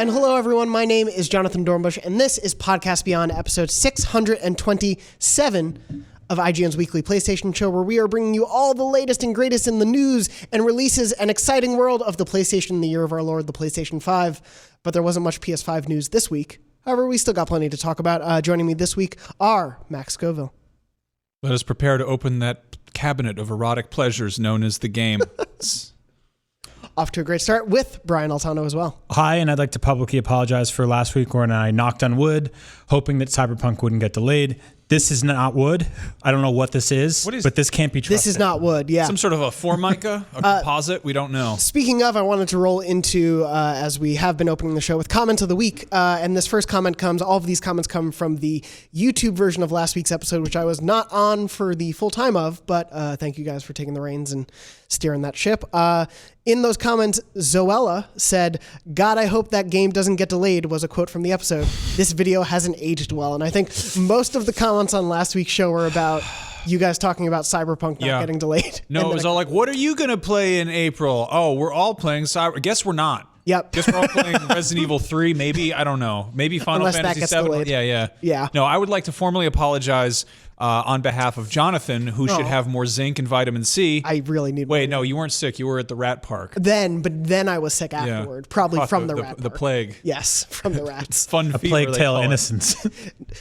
And hello, everyone. My name is Jonathon Dornbush, and this is Podcast Beyond, episode 627 of IGN's weekly PlayStation show, where we are bringing you all the latest and greatest in the news and releases and exciting world of the PlayStation in the year of our Lord, the PlayStation 5. But there wasn't much PS5 news this week. However, we still got plenty to talk about. Joining me this week are Max Scoville. Let us prepare to open that cabinet of erotic pleasures known as the game. Off to a great start with Brian Altano as well. Hi, and I'd like to publicly apologize for last week when I knocked on wood, hoping that Cyberpunk wouldn't get delayed. This is not wood. I don't know what this is, but this can't be trusted. This is not wood, yeah. Some sort of a formica, a composite, we don't know. Speaking of, I wanted to roll into, as we have been opening the show, with comments of the week. And this first comment all of these comments come from the YouTube version of last week's episode, which I was not on for the full time of, but thank you guys for taking the reins and steering that ship. In those comments, Zoella said, "God, I hope that game doesn't get delayed," was a quote from the episode. This video hasn't aged well. And I think most of the comments on last week's show were about you guys talking about Cyberpunk not getting delayed. No, it was all like, what are you going to play in April? Oh, we're all playing Guess we're not. Yep. Guess we're all playing Resident Evil 3, maybe. I don't know. Maybe Final Fantasy 7. Yeah. No, I would like to formally apologize on behalf of Jonathan, who should have more zinc and vitamin C. I really need Wait, no, you weren't sick. You were at the rat park. But then I was sick afterward. Probably from the rat park. The plague. Yes, from the rats. Fun a plague tale of innocence.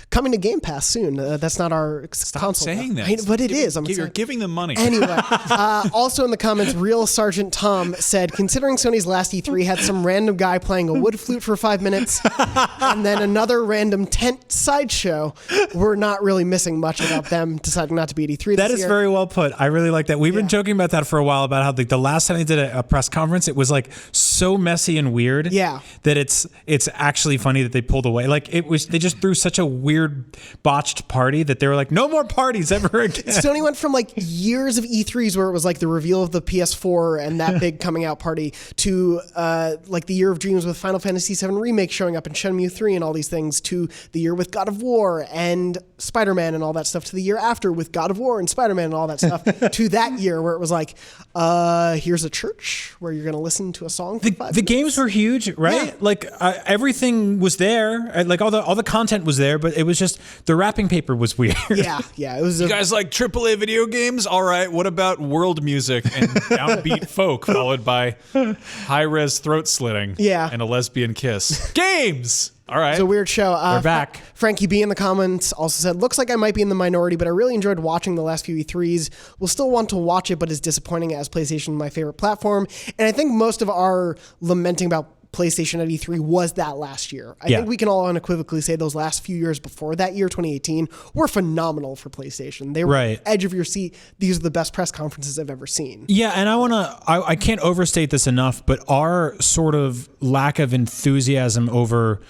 Coming to Game Pass soon. That's not our console. Stop saying that. But it is. You're giving them money. Anyway, also in the comments, Real Sergeant Tom said, considering Sony's last E3 had some random guy playing a wood flute for 5 minutes and then another random tent sideshow, we're not really missing much about them deciding not to be at E3 That this is year. very well put. I really like that. We've been joking about that for a while, about how the last time they did a press conference, it was like so messy and weird that it's actually funny that they pulled away. Like they just threw such a weird botched party that they were like, no more parties ever again. Sony went from like years of E3s where it was like the reveal of the PS4 and that big coming out party to like the year of dreams with Final Fantasy VII Remake showing up and Shenmue 3 and all these things, to the year with God of War and Spider-Man and all that stuff, to the year after with God of War and Spider-Man and all that stuff, to that year where it was like, here's a church where you're going to listen to a song for 5 minutes. The games were huge, right? Yeah. Like everything was there. Like all the content was there, but it was just the wrapping paper was weird. Yeah. It was. You guys like AAA video games? All right. What about world music and downbeat folk followed by high-res throat slitting and a lesbian kiss? Games! All right. It's a weird show. We're back. Frankie B in the comments also said, looks like I might be in the minority, but I really enjoyed watching the last few E3s. Will still want to watch it, but is disappointing as PlayStation my favorite platform. And I think most of our lamenting about PlayStation at E3 was that last year. I think we can all unequivocally say those last few years before that year, 2018, were phenomenal for PlayStation. They were edge of your seat. These are the best press conferences I've ever seen. Yeah, and I can't overstate this enough, but our sort of lack of enthusiasm over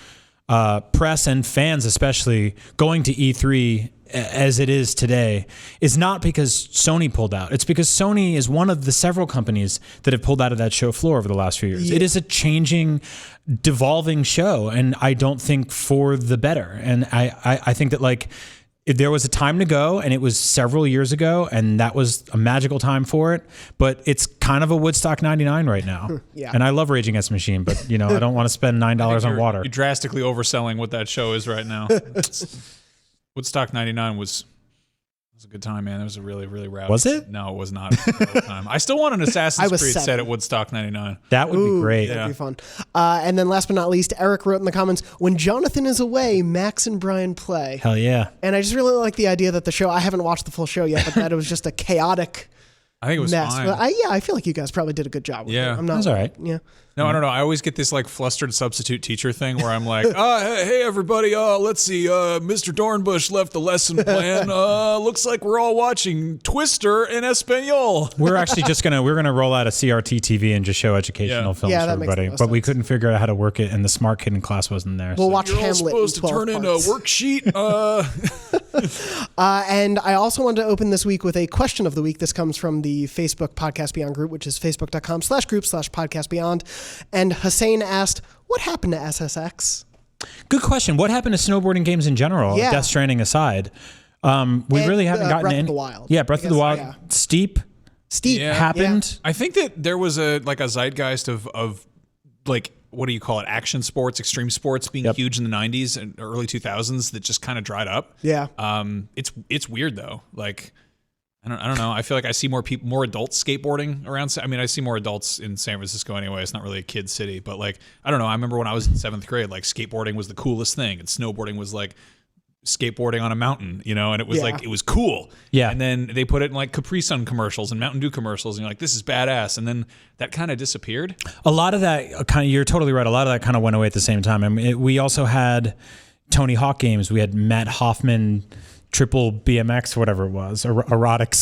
press and fans especially going to E3 as it is today is not because Sony pulled out. It's because Sony is one of the several companies that have pulled out of that show floor over the last few years. Yeah. It is a changing, devolving show, and I don't think for the better. And I think that like if there was a time to go, and it was several years ago, and that was a magical time for it, but it's kind of a Woodstock 99 right now. And I love Rage Against the Machine, but I don't want to spend $9 on water. You're drastically overselling what that show is right now. Woodstock 99 was a good time, man. It was a really, really rowdy. Was it? No, it was not. It was a good time. I still want an Assassin's Creed set at Woodstock 99. That would be great. That'd be fun. And then last but not least, Eric wrote in the comments, when Jonathan is away, Max and Brian play. Hell yeah. And I just really like the idea that the show, I haven't watched the full show yet, but that it was just a chaotic I think it was mess. fine. But I feel like you guys probably did a good job with it. I'm not, that's all right. Yeah. No, I don't know. I always get this like flustered substitute teacher thing where I'm like, hey everybody, let's see, Mr. Dornbush left the lesson plan. Looks like we're all watching Twister in Espanol. We're actually just we're gonna roll out a CRT TV and just show educational films for everybody. But we couldn't figure out how to work it, and the smart kid in class wasn't there. We'll watch You're Hamlet. All supposed to turn in a worksheet. And I also wanted to open this week with a question of the week. This comes from the Facebook Podcast Beyond group, which is facebook.com/group/Podcast Beyond. And Hussein asked, what happened to SSX? Good question. What happened to snowboarding games in general, Death Stranding aside? We really haven't gotten Breath in. of the Wild. Yeah, Breath of the Wild. Yeah. Steep happened. I think that there was a zeitgeist of like what do you call it? Action sports, extreme sports being huge in the 90s and early 2000s that just kind of dried up. Yeah. It's weird though. Like, I don't know. I feel like I see more adults skateboarding around. I mean, I see more adults in San Francisco anyway. It's not really a kid city, but like, I don't know. I remember when I was in 7th grade, like skateboarding was the coolest thing, and snowboarding was like skateboarding on a mountain, you know, and it was like, it was cool. Yeah. And then they put it in like Capri Sun commercials and Mountain Dew commercials, and you're like, this is badass. And then that kind of disappeared. A lot of that you're totally right. A lot of that kind of went away at the same time. I mean, we also had Tony Hawk games. We had Matt Hoffman triple BMX, whatever it was, erotic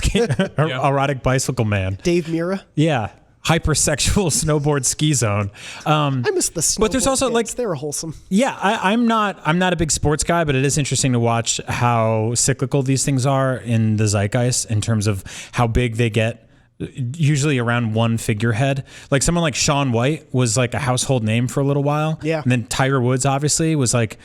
erotic bicycle man. Dave Mira. Yeah. Hypersexual snowboard ski zone. I miss the snowboard. But there's also kids. like, they were wholesome. Yeah, I'm not a big sports guy, but it is interesting to watch how cyclical these things are in the zeitgeist in terms of how big they get. Usually around one figurehead. Like someone like Shaun White was like a household name for a little while. Yeah. And then Tiger Woods obviously was like,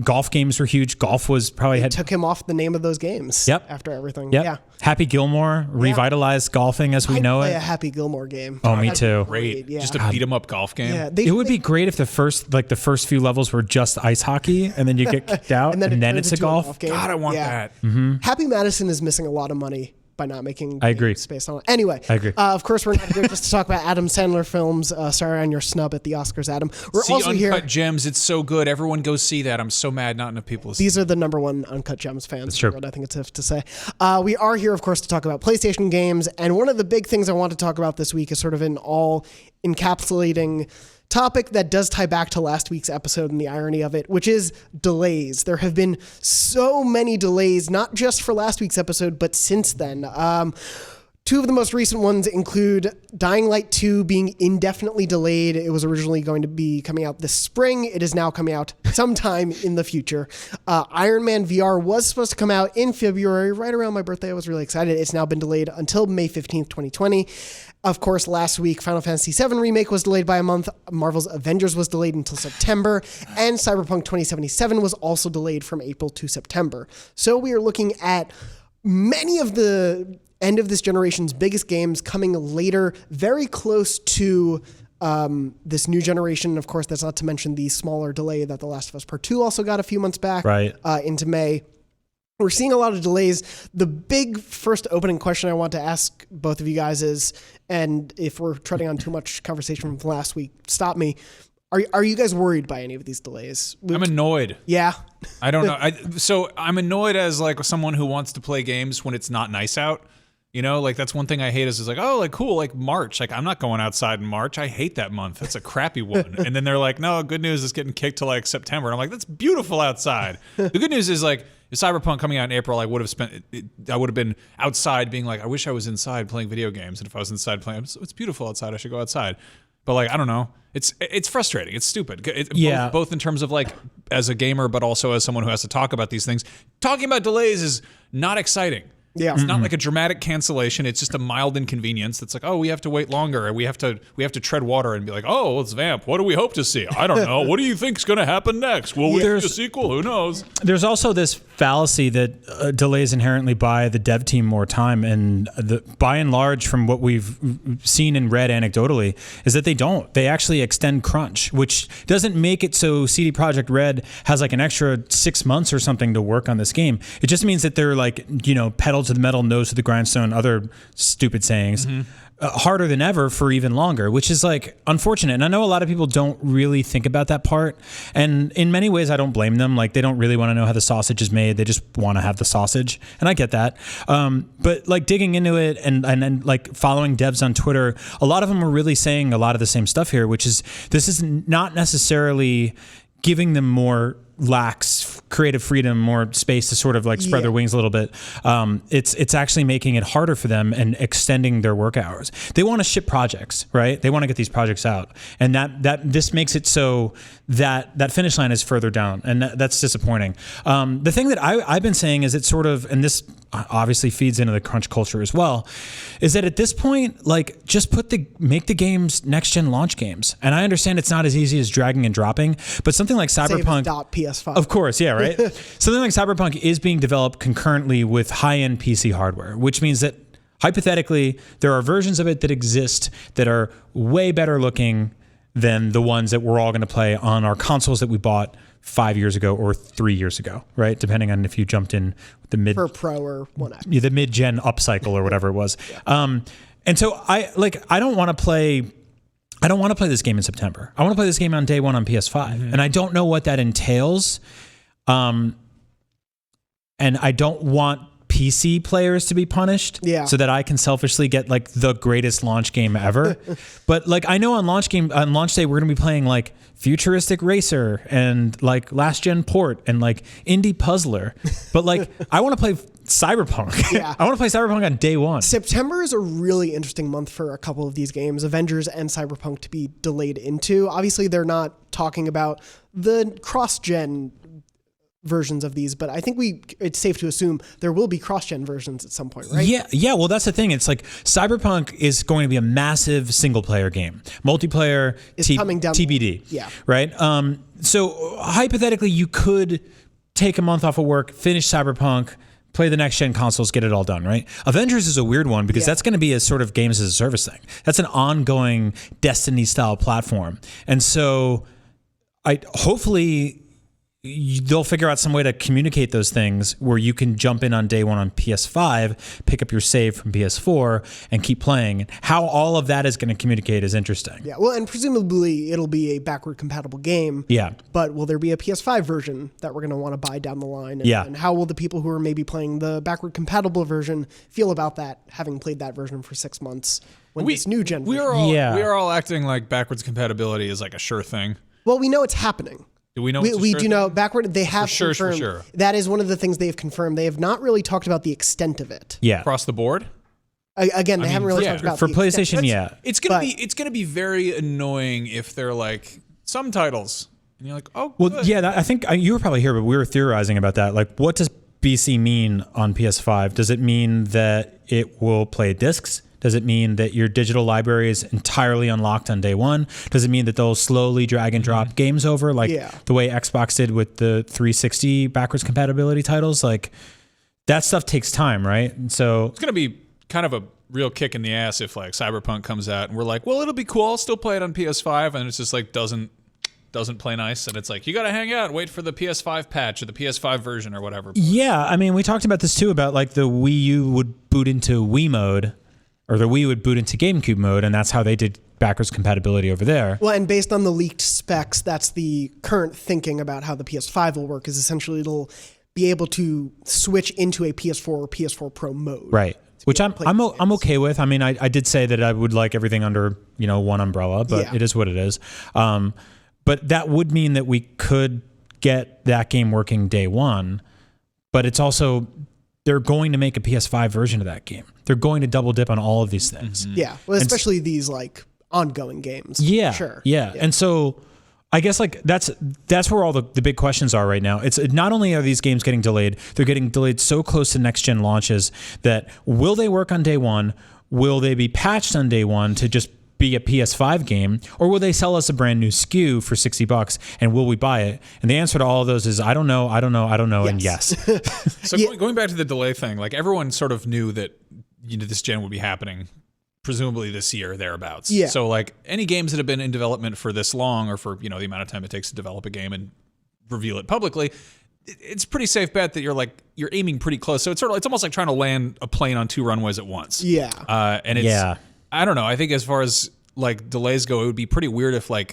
golf games were huge. Golf was probably took him off the name of those games. Yep. After everything. Yep. Yeah. Happy Gilmore revitalized golfing as we know play it. a Happy Gilmore game. Oh, me too. Great. Yeah. Just a beat 'em up golf game. Yeah. It would be great if the first few levels were just ice hockey and then you get kicked out and then it's a golf. game. God, I want that. Happy Madison is missing a lot of money by not making I agree. space on it. Anyway, I agree. Of course, we're not here just to talk about Adam Sandler films. Sorry on your snub at the Oscars, Adam. We're See also Uncut here. Gems. It's so good. Everyone go see that. I'm so mad not enough people. These are the number one Uncut Gems fans. That's true. I think it's safe to say. We are here, of course, to talk about PlayStation games. And one of the big things I want to talk about this week is sort of an all encapsulating topic that does tie back to last week's episode and the irony of it, which is delays. There have been so many delays, not just for last week's episode, but since then. Two of the most recent ones include Dying Light 2 being indefinitely delayed. It was originally going to be coming out this spring. It is now coming out sometime in the future. Iron Man VR was supposed to come out in February, right around my birthday. I was really excited. It's now been delayed until May 15th, 2020. Of course, last week, Final Fantasy VII Remake was delayed by a month. Marvel's Avengers was delayed until September. And Cyberpunk 2077 was also delayed from April to September. So we are looking at many of the end of this generation's biggest games coming later, very close to this new generation. Of course, that's not to mention the smaller delay that The Last of Us Part 2 also got a few months back into May. We're seeing a lot of delays. The big first opening question I want to ask both of you guys is, and if we're treading on too much conversation from last week, stop me. Are you guys worried by any of these delays? I'm annoyed. Yeah. I don't know. So I'm annoyed as like someone who wants to play games when it's not nice out. You know, like that's one thing I hate is like, oh, like cool, like March. Like I'm not going outside in March. I hate that month. That's a crappy one. And then they're like, no, good news is getting kicked to like September. And I'm like, that's beautiful outside. The good news is like, if Cyberpunk coming out in April, I would have been outside being like, I wish I was inside playing video games. And if I was inside playing, it's beautiful outside. I should go outside. But like, I don't know. It's frustrating. It's stupid. Both in terms of like as a gamer, but also as someone who has to talk about these things. Talking about delays is not exciting. Yeah. It's not like a dramatic cancellation. It's just a mild inconvenience. That's like, oh, we have to wait longer, and we have to tread water and be like, oh, let's vamp. What do we hope to see? I don't know. What do you think's going to happen next? Will we see a sequel? Who knows? There's also this fallacy that delays inherently buy the dev team more time, and by and large, from what we've seen and read anecdotally, is that they don't. They actually extend crunch, which doesn't make it so CD Projekt Red has like an extra 6 months or something to work on this game. It just means that they're like, pedal to the metal, nose to the grindstone, other stupid sayings, harder than ever for even longer, which is like unfortunate. And I know a lot of people don't really think about that part. And in many ways, I don't blame them. Like they don't really want to know how the sausage is made. They just want to have the sausage. And I get that. But like digging into it and like following devs on Twitter, a lot of them are really saying a lot of the same stuff here, which is this is not necessarily giving them more lax creative freedom, more space to sort of like spread their wings a little bit. It's actually making it harder for them and extending their work hours. They want to ship projects, right? They want to get these projects out, and that this makes it so that finish line is further down, and that's disappointing. The thing that I've been saying is it's sort of, and this obviously feeds into the crunch culture as well, is that at this point, like just make the games next gen launch games. And I understand it's not as easy as dragging and dropping, but something like Cyberpunk, PS5. of course, yeah, right. Something like Cyberpunk is being developed concurrently with high-end PC hardware, which means that hypothetically there are versions of it that exist that are way better looking than the ones that we're all going to play on our consoles that we bought 5 years ago or 3 years ago, right? Depending on if you jumped in with the mid for Pro or One X. the mid-gen upcycle or whatever it was. And so I don't want to play this game in September. I want to play this game on day one on PS5. And I don't know what that entails. And I don't want PC players to be punished so that I can selfishly get like the greatest launch game ever. But like I know on launch day we're going to be playing like Futuristic Racer and like Last Gen Port and like Indie Puzzler. But like I want to play Cyberpunk. Yeah. I want to play Cyberpunk on day one. September is a really interesting month for a couple of these games, Avengers and Cyberpunk, to be delayed into. Obviously, they're not talking about the cross-gen versions of these, but I think it's safe to assume there will be cross-gen versions at some point, right? Yeah. Well, that's the thing. It's like Cyberpunk is going to be a massive single-player game. Multiplayer is coming down TBD. Yeah. Right. So hypothetically, you could take a month off of work, finish Cyberpunk, play the next-gen consoles, get it all done, right? Avengers is a weird one because that's going to be a sort of games as a service thing. That's an ongoing Destiny-style platform. And so hopefully they'll figure out some way to communicate those things where you can jump in on day one on PS5, pick up your save from PS4, and keep playing. How all of that is going to communicate is interesting. Yeah, well, and presumably it'll be a backward compatible game. Yeah. But will there be a PS5 version that we're going to want to buy down the line? And, and how will the people who are maybe playing the backward compatible version feel about that, having played that version for 6 months when this new gen we are all acting like backwards compatibility is like a sure thing. Well, we know it's happening. Do we know? We do know backward. They have confirmed. For sure. That is one of the things they have confirmed. They have not really talked about the extent of it. Yeah, across the board. Again, they haven't really talked about for the PlayStation. It's gonna be very annoying if they're like some titles, and you're like, oh, well, good. yeah. I think you were probably here, but we were theorizing about that. Like, what does BC mean on PS5? Does it mean that it will play discs? Does it mean that your digital library is entirely unlocked on day one? Does it mean that they'll slowly drag and drop games over like the way Xbox did with the 360 backwards compatibility titles? Like that stuff takes time, right? And so it's going to be kind of a real kick in the ass if like Cyberpunk comes out and we're like, well, it'll be cool. I'll still play it on PS5. And it's just like doesn't play nice. And it's like, you got to hang out, wait for the PS5 patch or the PS5 version or whatever. Yeah. I mean, we talked about this too, about like the Wii U would boot into Wii mode. Or the Wii would boot into GameCube mode, and that's how they did backwards compatibility over there. Well, and based on the leaked specs, that's the current thinking about how the PS5 will work, is essentially it'll be able to switch into a PS4 or PS4 Pro mode. Right. Which I'm okay with. I mean, I did say that I would like everything under, one umbrella, but it is what it is. But that would mean that we could get that game working day one, but it's also they're going to make a PS5 version of that game. They're going to double dip on all of these things. Mm-hmm. Yeah. Well, especially these like ongoing games. Yeah. Sure. Yeah. And so I guess like that's where all the big questions are right now. It's not only are these games getting delayed, they're getting delayed so close to next gen launches that will they work on day one? Will they be patched on day one to just be a PS5 game, or will they sell us a brand new SKU for $60 and will we buy it? And the answer to all of those is I don't know, and yes. So going back to the delay thing, like everyone sort of knew that this gen would be happening presumably this year thereabouts. Yeah. So like any games that have been in development for this long or for the amount of time it takes to develop a game and reveal it publicly, it's pretty safe bet that you're aiming pretty close. So it's almost like trying to land a plane on two runways at once. Yeah. And it's I don't know. I think as far as like delays go, it would be pretty weird if we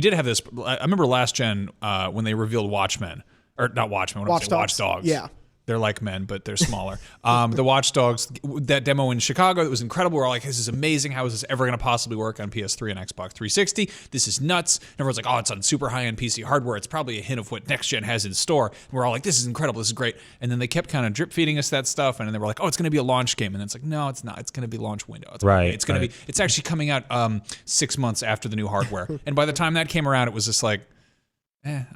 did have this. I remember last gen when they revealed Watch Dogs. Yeah. They're like men, but they're smaller. The Watch Dogs, that demo in Chicago, that was incredible. We're all like, this is amazing. How is this ever going to possibly work on PS3 and Xbox 360? This is nuts. And everyone's like, oh, it's on super high-end PC hardware. It's probably a hint of what next gen has in store. And we're all like, this is incredible. This is great. And then they kept kind of drip feeding us that stuff. And then they were like, oh, it's going to be a launch game. And then it's like, no, it's not. It's going to be launch window. It's actually coming out 6 months after the new hardware. And by the time that came around, it was just like,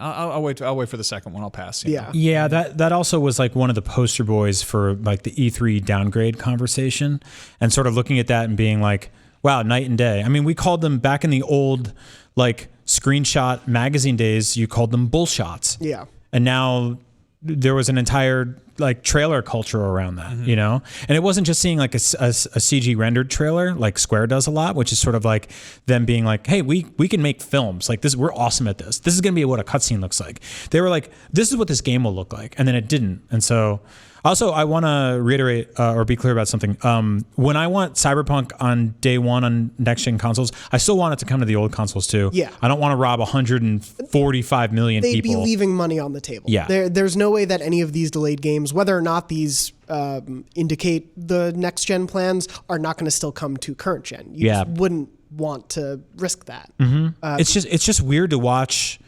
I'll wait for the second one. I'll pass. You know? Yeah. That also was like one of the poster boys for like the E3 downgrade conversation, and sort of looking at that and being like, wow, night and day. I mean, we called them back in the old like screenshot magazine days. You called them bullshots. Yeah. And now there was an entire like trailer culture around that, you know? And it wasn't just seeing like a CG rendered trailer like Square does a lot, which is sort of like them being like, hey, we can make films like this. We're awesome at this. This is going to be what a cutscene looks like. They were like, this is what this game will look like. And then it didn't. And so also, I want to reiterate or be clear about something. When I want Cyberpunk on day one on next-gen consoles, I still want it to come to the old consoles too. Yeah. I don't want to rob 145 million They'd people. be leaving money on the table. Yeah. There's no way that any of these delayed games, whether or not these indicate the next-gen plans, are not going to still come to current-gen. You just wouldn't want to risk that. It's just weird to watch.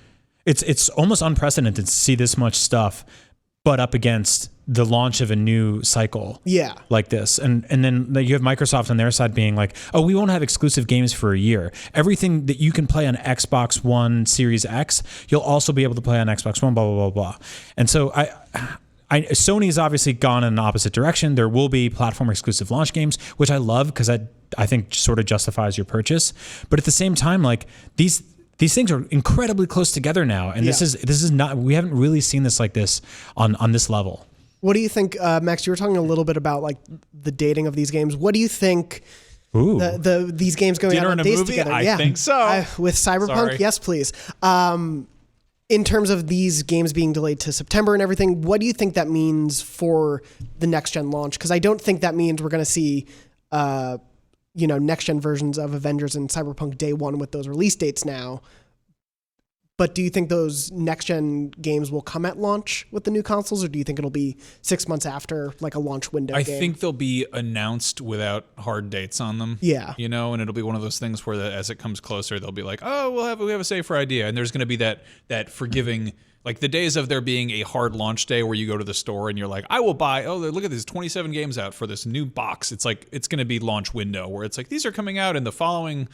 It's almost unprecedented to see this much stuff butt up against the launch of a new cycle like this. And then you have Microsoft on their side being like, oh, we won't have exclusive games for a year. Everything that you can play on Xbox One Series X, you'll also be able to play on Xbox One, blah, blah, blah, blah. And so Sony's obviously gone in an opposite direction. There will be platform exclusive launch games, which I love because I think sort of justifies your purchase. But at the same time, like these things are incredibly close together now. And this is not, we haven't really seen this like this on this level. What do you think, Max? You were talking a little bit about like the dating of these games. What do you think? These games going Dinner out on and a days movie? together? I think so. With Cyberpunk, Sorry. yes, please. In terms of these games being delayed to September and everything, what do you think that means for the next gen launch? Because I don't think that means we're going to see, next gen versions of Avengers and Cyberpunk day one with those release dates now. But do you think those next-gen games will come at launch with the new consoles, or do you think it'll be 6 months after, like a launch window game? I think they'll be announced without hard dates on them. Yeah. You know, and it'll be one of those things where as it comes closer, they'll be like, oh, we have a safer idea. And there's going to be that forgiving, like the days of there being a hard launch day where you go to the store and you're like, I will buy, look at these 27 games out for this new box. It's like, it's going to be launch window where it's like, these are coming out in the following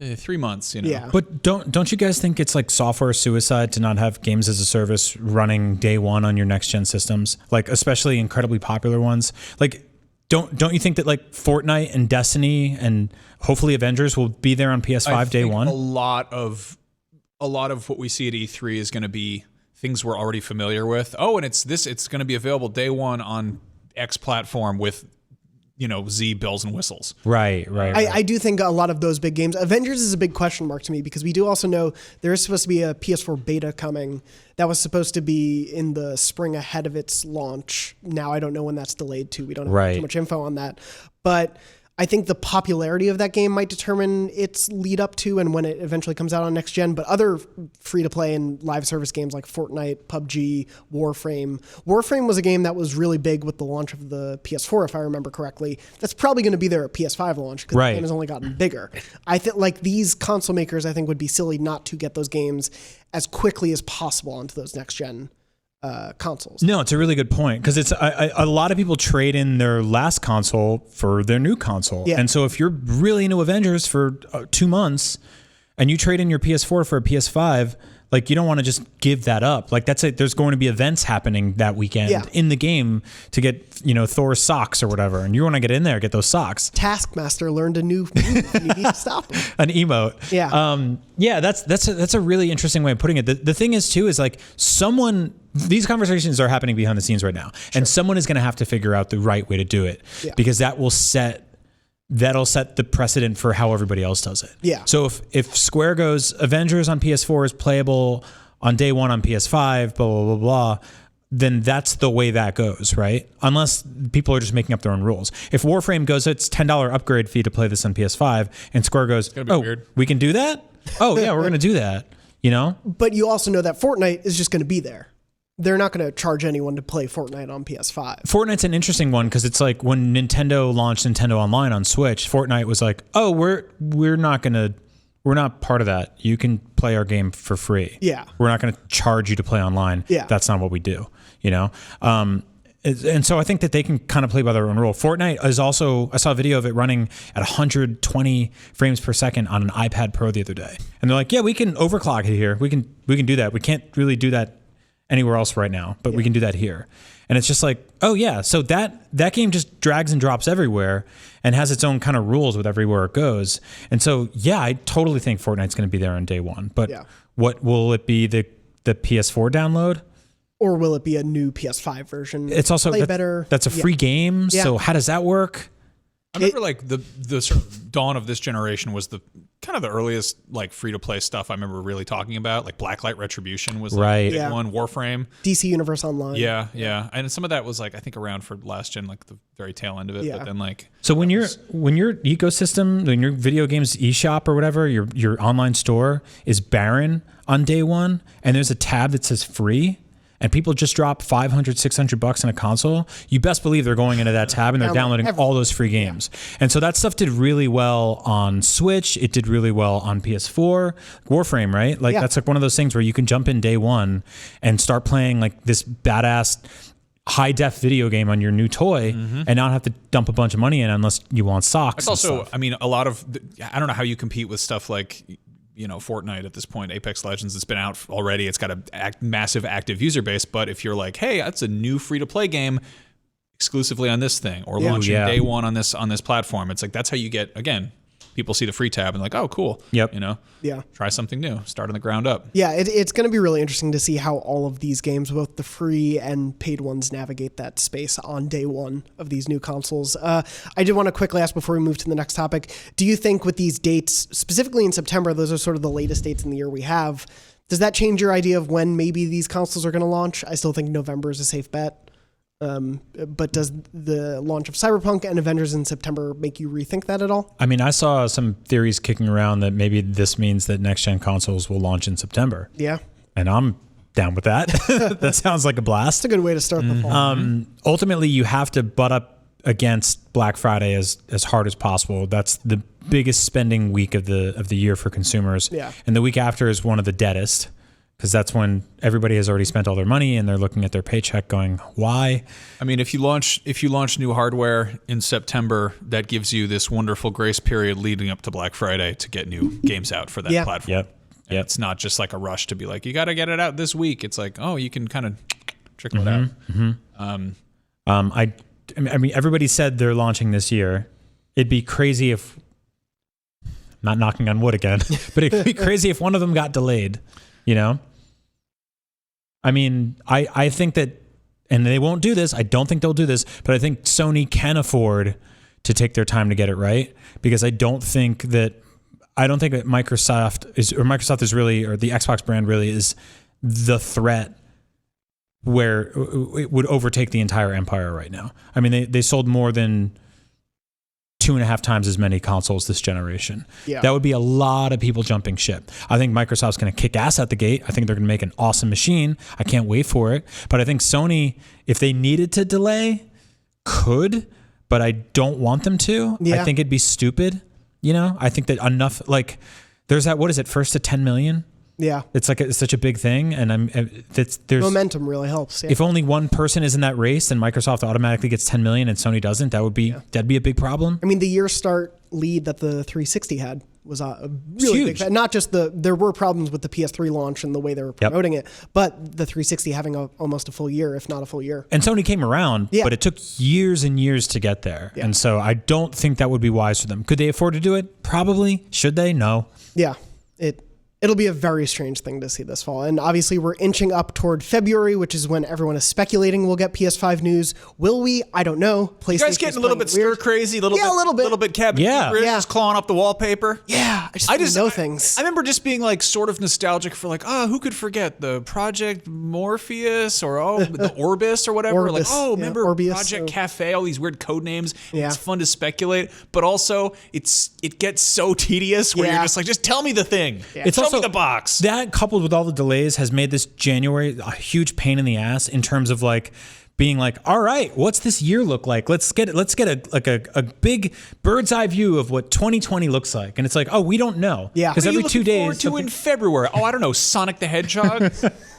3 months, you know. Yeah. But don't you guys think it's like software suicide to not have games as a service running day one on your next gen systems? Like especially incredibly popular ones. Like don't you think that like Fortnite and Destiny and hopefully Avengers will be there on PS5 day one? A lot of what we see at E3 is going to be things we're already familiar with. Oh, and it's going to be available day one on X platform with Z bells and whistles. Right. I do think a lot of those big games, Avengers is a big question mark to me because we do also know there is supposed to be a PS4 beta coming that was supposed to be in the spring ahead of its launch. Now I don't know when that's delayed to. We don't have too much info on that. But I think the popularity of that game might determine its lead up to and when it eventually comes out on next gen. But other free to play and live service games like Fortnite, PUBG, Warframe. Warframe was a game that was really big with the launch of the PS4, if I remember correctly. That's probably going to be there at PS5 launch because the game has only gotten bigger. I think like these console makers, I think would be silly not to get those games as quickly as possible onto those next gen consoles. No, it's a really good point because it's a lot of people trade in their last console for their new console. Yeah. And so if you're really into Avengers for 2 months and you trade in your PS4 for a PS5, like you don't want to just give that up. Like that's it. There's going to be events happening that weekend in the game to get, Thor's socks or whatever. And you want to get in there, get those socks. Taskmaster learned a new move. You need to stop him. An emote. Yeah. That's a really interesting way of putting it. The thing is too, is like these conversations are happening behind the scenes right now. Sure. And someone is going to have to figure out the right way to do it because that'll set the precedent for how everybody else does it. Yeah. So if Square goes Avengers on PS4 is playable on day one on PS5, blah, blah, blah, blah, then that's the way that goes, right? Unless people are just making up their own rules. If Warframe goes, it's $10 upgrade fee to play this on PS5, and Square goes, weird. We can do that? Oh, yeah, we're going to do that, But you also know that Fortnite is just going to be there. They're not going to charge anyone to play Fortnite on PS5. Fortnite's an interesting one because it's like when Nintendo launched Nintendo Online on Switch, Fortnite was like, "Oh, we're not part of that. You can play our game for free. Yeah, we're not going to charge you to play online. Yeah, that's not what we do. And so I think that they can kind of play by their own rule. Fortnite is also, I saw a video of it running at 120 frames per second on an iPad Pro the other day, and they're like, "Yeah, we can overclock it here. We can do that. We can't really do that anywhere else right now, but we can do that here." And it's just like, oh yeah, so that game just drags and drops everywhere and has its own kind of rules with everywhere it goes. And so yeah, I totally think Fortnite's going to be there on day one. But what will it be, the PS4 download? Or will it be a new PS5 version? It's also better. That's a free game. Yeah. So how does that work? I remember like the sort of dawn of this generation was the kind of the earliest like free to play stuff I remember really talking about. Like Blacklight Retribution was like the big one, Warframe, DC Universe Online. Yeah. And some of that was like I think around for last gen, like the very tail end of it. Yeah. But then like when your ecosystem, when your video games eShop or whatever, your online store is barren on day one, and there's a tab that says free, and people just drop $500, $600 on a console, you best believe they're going into that tab and they're downloading all those free games. And so that stuff did really well on Switch. It did really well on PS4. Warframe, right? Like that's like one of those things where you can jump in day one and start playing like this badass high def video game on your new toy and not have to dump a bunch of money in unless you want socks. It's also, I mean, a lot of, I don't know how you compete with stuff like, you know, Fortnite at this point, Apex Legends, it's been out already. It's got a massive active user base. But if you're like, hey, that's a new free to play game exclusively on this thing or launching day one on this platform, it's like that's how you get, again, people see the free tab and like, oh, cool. Yep. You know, Yeah. try something new, start on the ground up. Yeah, it's going to be really interesting to see how all of these games, both the free and paid ones, navigate that space on day one of these new consoles. I did want to quickly ask before we move to the next topic, do you think with these dates, specifically in September, those are sort of the latest dates in the year we have, does that change your idea of when maybe these consoles are going to launch? I still think November is a safe bet. But does the launch of Cyberpunk and Avengers in September make you rethink that at all? I mean, I saw some theories kicking around that maybe this means that next-gen consoles will launch in September. Yeah. And I'm down with that. That sounds like a blast. It's a good way to start the fall. Ultimately, you have to butt up against Black Friday as hard as possible. That's the biggest spending week of the year for consumers. Yeah. And the week after is one of the deadest, because that's when everybody has already spent all their money and they're looking at their paycheck going, why? I mean, if you launch new hardware in September, that gives you this wonderful grace period leading up to Black Friday to get new games out for that platform. Yep. And it's not just like a rush to be like, you got to get it out this week. It's like, oh, you can kind of trickle it out. I mean, everybody said they're launching this year. It'd be crazy if, not knocking on wood again, but it'd be crazy if one of them got delayed, you know? I mean, I think that, and they won't do this, I don't think they'll do this, but I think Sony can afford to take their time to get it right, because I don't think that Microsoft is really, or the Xbox brand really is the threat where it would overtake the entire empire right now. I mean, they sold more than 2.5 times as many consoles this generation. Yeah. That would be a lot of people jumping ship. I think Microsoft's going to kick ass at the gate. I think they're going to make an awesome machine. I can't wait for it. But I think Sony, if they needed to delay, could, but I don't want them to. Yeah. I think it'd be stupid. You know, I think that enough, like, there's that, what is it, first to 10 million? Yeah. It's like it's such a big thing, and there's momentum really helps. Yeah. If only one person is in that race, then Microsoft automatically gets 10 million and Sony doesn't. That'd be a big problem. I mean, the year start lead that the 360 had was a really big. Not just there were problems with the PS3 launch and the way they were promoting it, but the 360 having almost a full year, if not a full year. And Sony came around, but it took years and years to get there. Yeah. And so I don't think that would be wise for them. Could they afford to do it? Probably. Should they? No. Yeah. It'll be a very strange thing to see this fall. And obviously we're inching up toward February, which is when everyone is speculating we'll get PS5 news. Will we? I don't know. PlayStation, you guys getting a little bit stir crazy, a little bit Captain just clawing up the wallpaper. Yeah, I just know things. I remember just being like sort of nostalgic for like, who could forget the Project Morpheus or the Orbis or whatever. Orbis, like, remember Orbeus, Project Cafe, all these weird code names. Yeah. It's fun to speculate, but also it gets so tedious where you're just like, just tell me the thing. Yeah. It's Show me the box. That coupled with all the delays has made this January a huge pain in the ass in terms of like being like, all right, what's this year look like? Let's get a big bird's eye view of what 2020 looks like. And it's like, we don't know. Yeah. Because every 2 days. What are you looking forward to in February? I don't know, Sonic the Hedgehog.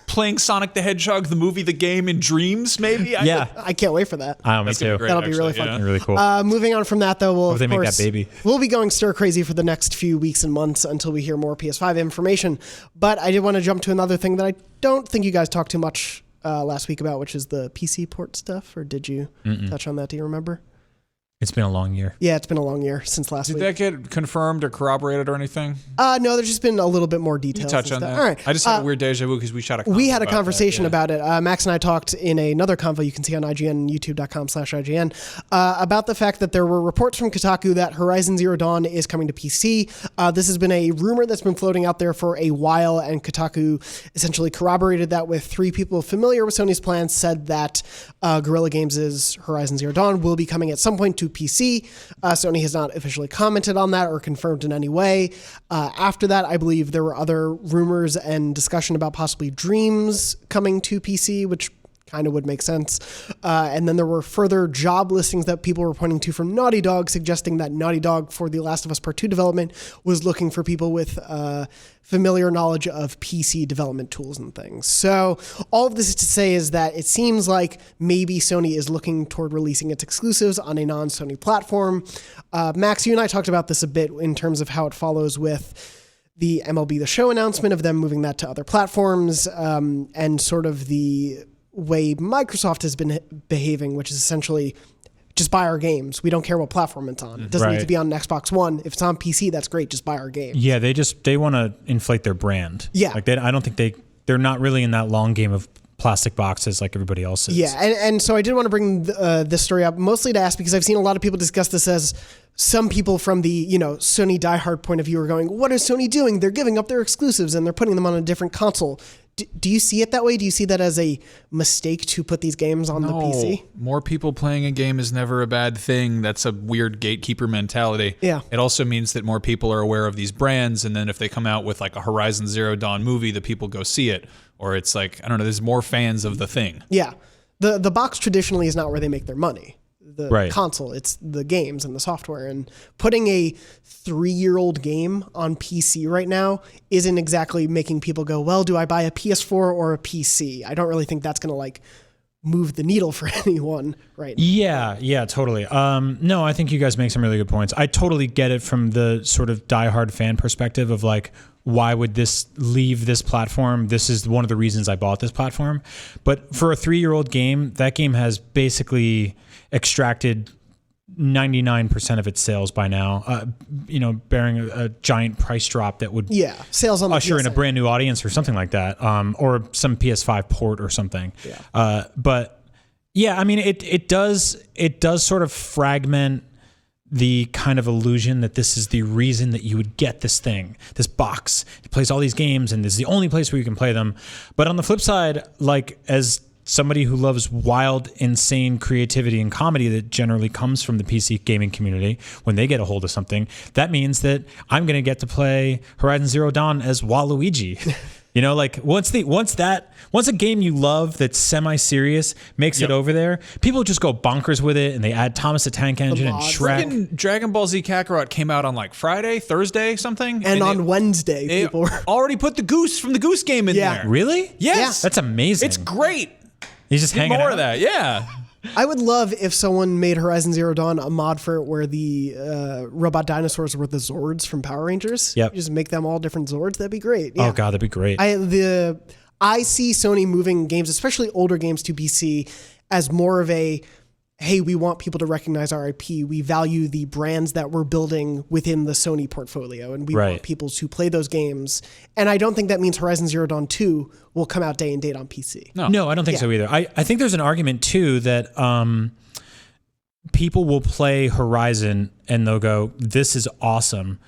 Playing Sonic the Hedgehog, the movie, the game in dreams, maybe? I can't wait for that. Me too. That'll be really fun. Yeah. Really cool. Moving on from that, though, they make that baby. We'll be going stir crazy for the next few weeks and months until we hear more PS5 information. But I did want to jump to another thing that I don't think you guys talked too much last week about, which is the PC port stuff. Or did you touch on that? Do you remember? It's been a long year. Yeah, it's been a long year since last week. Did that get confirmed or corroborated or anything? No, there's just been a little bit more details. You touch on that. All right. I just had a weird deja vu because we shot a We had a conversation about about it. Max and I talked in another convo you can see on IGN, youtube.com/IGN, about the fact that there were reports from Kotaku that Horizon Zero Dawn is coming to PC. This has been a rumor that's been floating out there for a while, and Kotaku essentially corroborated that with 3 people familiar with Sony's plans, said that Guerrilla Games' Horizon Zero Dawn will be coming at some point to PC. Sony has not officially commented on that or confirmed in any way. After that, I believe there were other rumors and discussion about possibly Dreams coming to PC, which kind of would make sense. And then there were further job listings that people were pointing to from Naughty Dog, suggesting that Naughty Dog for The Last of Us Part 2 development was looking for people with familiar knowledge of PC development tools and things. So all of this is to say is that it seems like maybe Sony is looking toward releasing its exclusives on a non-Sony platform. Max, you and I talked about this a bit in terms of how it follows with the MLB The Show announcement of them moving that to other platforms, and sort of the way Microsoft has been behaving, which is essentially just buy our games. We don't care what platform it's on. It doesn't need to be on Xbox One. If it's on PC, that's great. Just buy our games. Yeah, they want to inflate their brand. Yeah. Like I don't think they're not really in that long game of plastic boxes like everybody else is. Yeah, and so I did want to bring this story up mostly to ask because I've seen a lot of people discuss this as some people from the Sony diehard point of view are going, what is Sony doing? They're giving up their exclusives and they're putting them on a different console. Do you see it that way? Do you see that as a mistake to put these games on the PC? More people playing a game is never a bad thing. That's a weird gatekeeper mentality. Yeah. It also means that more people are aware of these brands, and then if they come out with like a Horizon Zero Dawn movie, the people go see it. Or it's like, I don't know, there's more fans of the thing. Yeah. The box traditionally is not where they make their money. The console, it's the games and the software. And putting a 3-year-old game on PC right now isn't exactly making people go, well, do I buy a PS4 or a PC? I don't really think that's going to move the needle for anyone right now. Yeah, totally. No, I think you guys make some really good points. I totally get it from the sort of diehard fan perspective of why would this leave this platform? This is one of the reasons I bought this platform. But for a 3-year-old game, that game has basically extracted 99% of its sales by now, bearing a giant price drop that would sales on the usher in a PSN. brand new audience or something like that, or some PS5 port or something. But yeah, I mean, it does sort of fragment the kind of illusion that this is the reason that you would get this thing, this box. It plays all these games and this is the only place where you can play them. But on the flip side, as somebody who loves wild, insane creativity and comedy that generally comes from the PC gaming community, when they get a hold of something, that means that I'm going to get to play Horizon Zero Dawn as Waluigi. Once a game you love that's semi-serious makes it over there, people just go bonkers with it, and they add Thomas the Tank Engine and Shrek. Freaking Dragon Ball Z Kakarot came out on Friday, Thursday, something, And on Wednesday, they people were... already put the Goose from the Goose game in there. Really? Yes, That's amazing. it's great. He's just hanging More out. of that, yeah. I would love if someone made Horizon Zero Dawn a mod for it where the robot dinosaurs were the Zords from Power Rangers. Yep. You just make them all different Zords. That'd be great. Yeah. Oh God, that'd be great. I see Sony moving games, especially older games, to PC as more of a, hey, we want people to recognize our IP. We value the brands that we're building within the Sony portfolio, and we want people to play those games. And I don't think that means Horizon Zero Dawn 2 will come out day and date on PC. No, I don't think so either. I think there's an argument too that people will play Horizon and they'll go, this is awesome.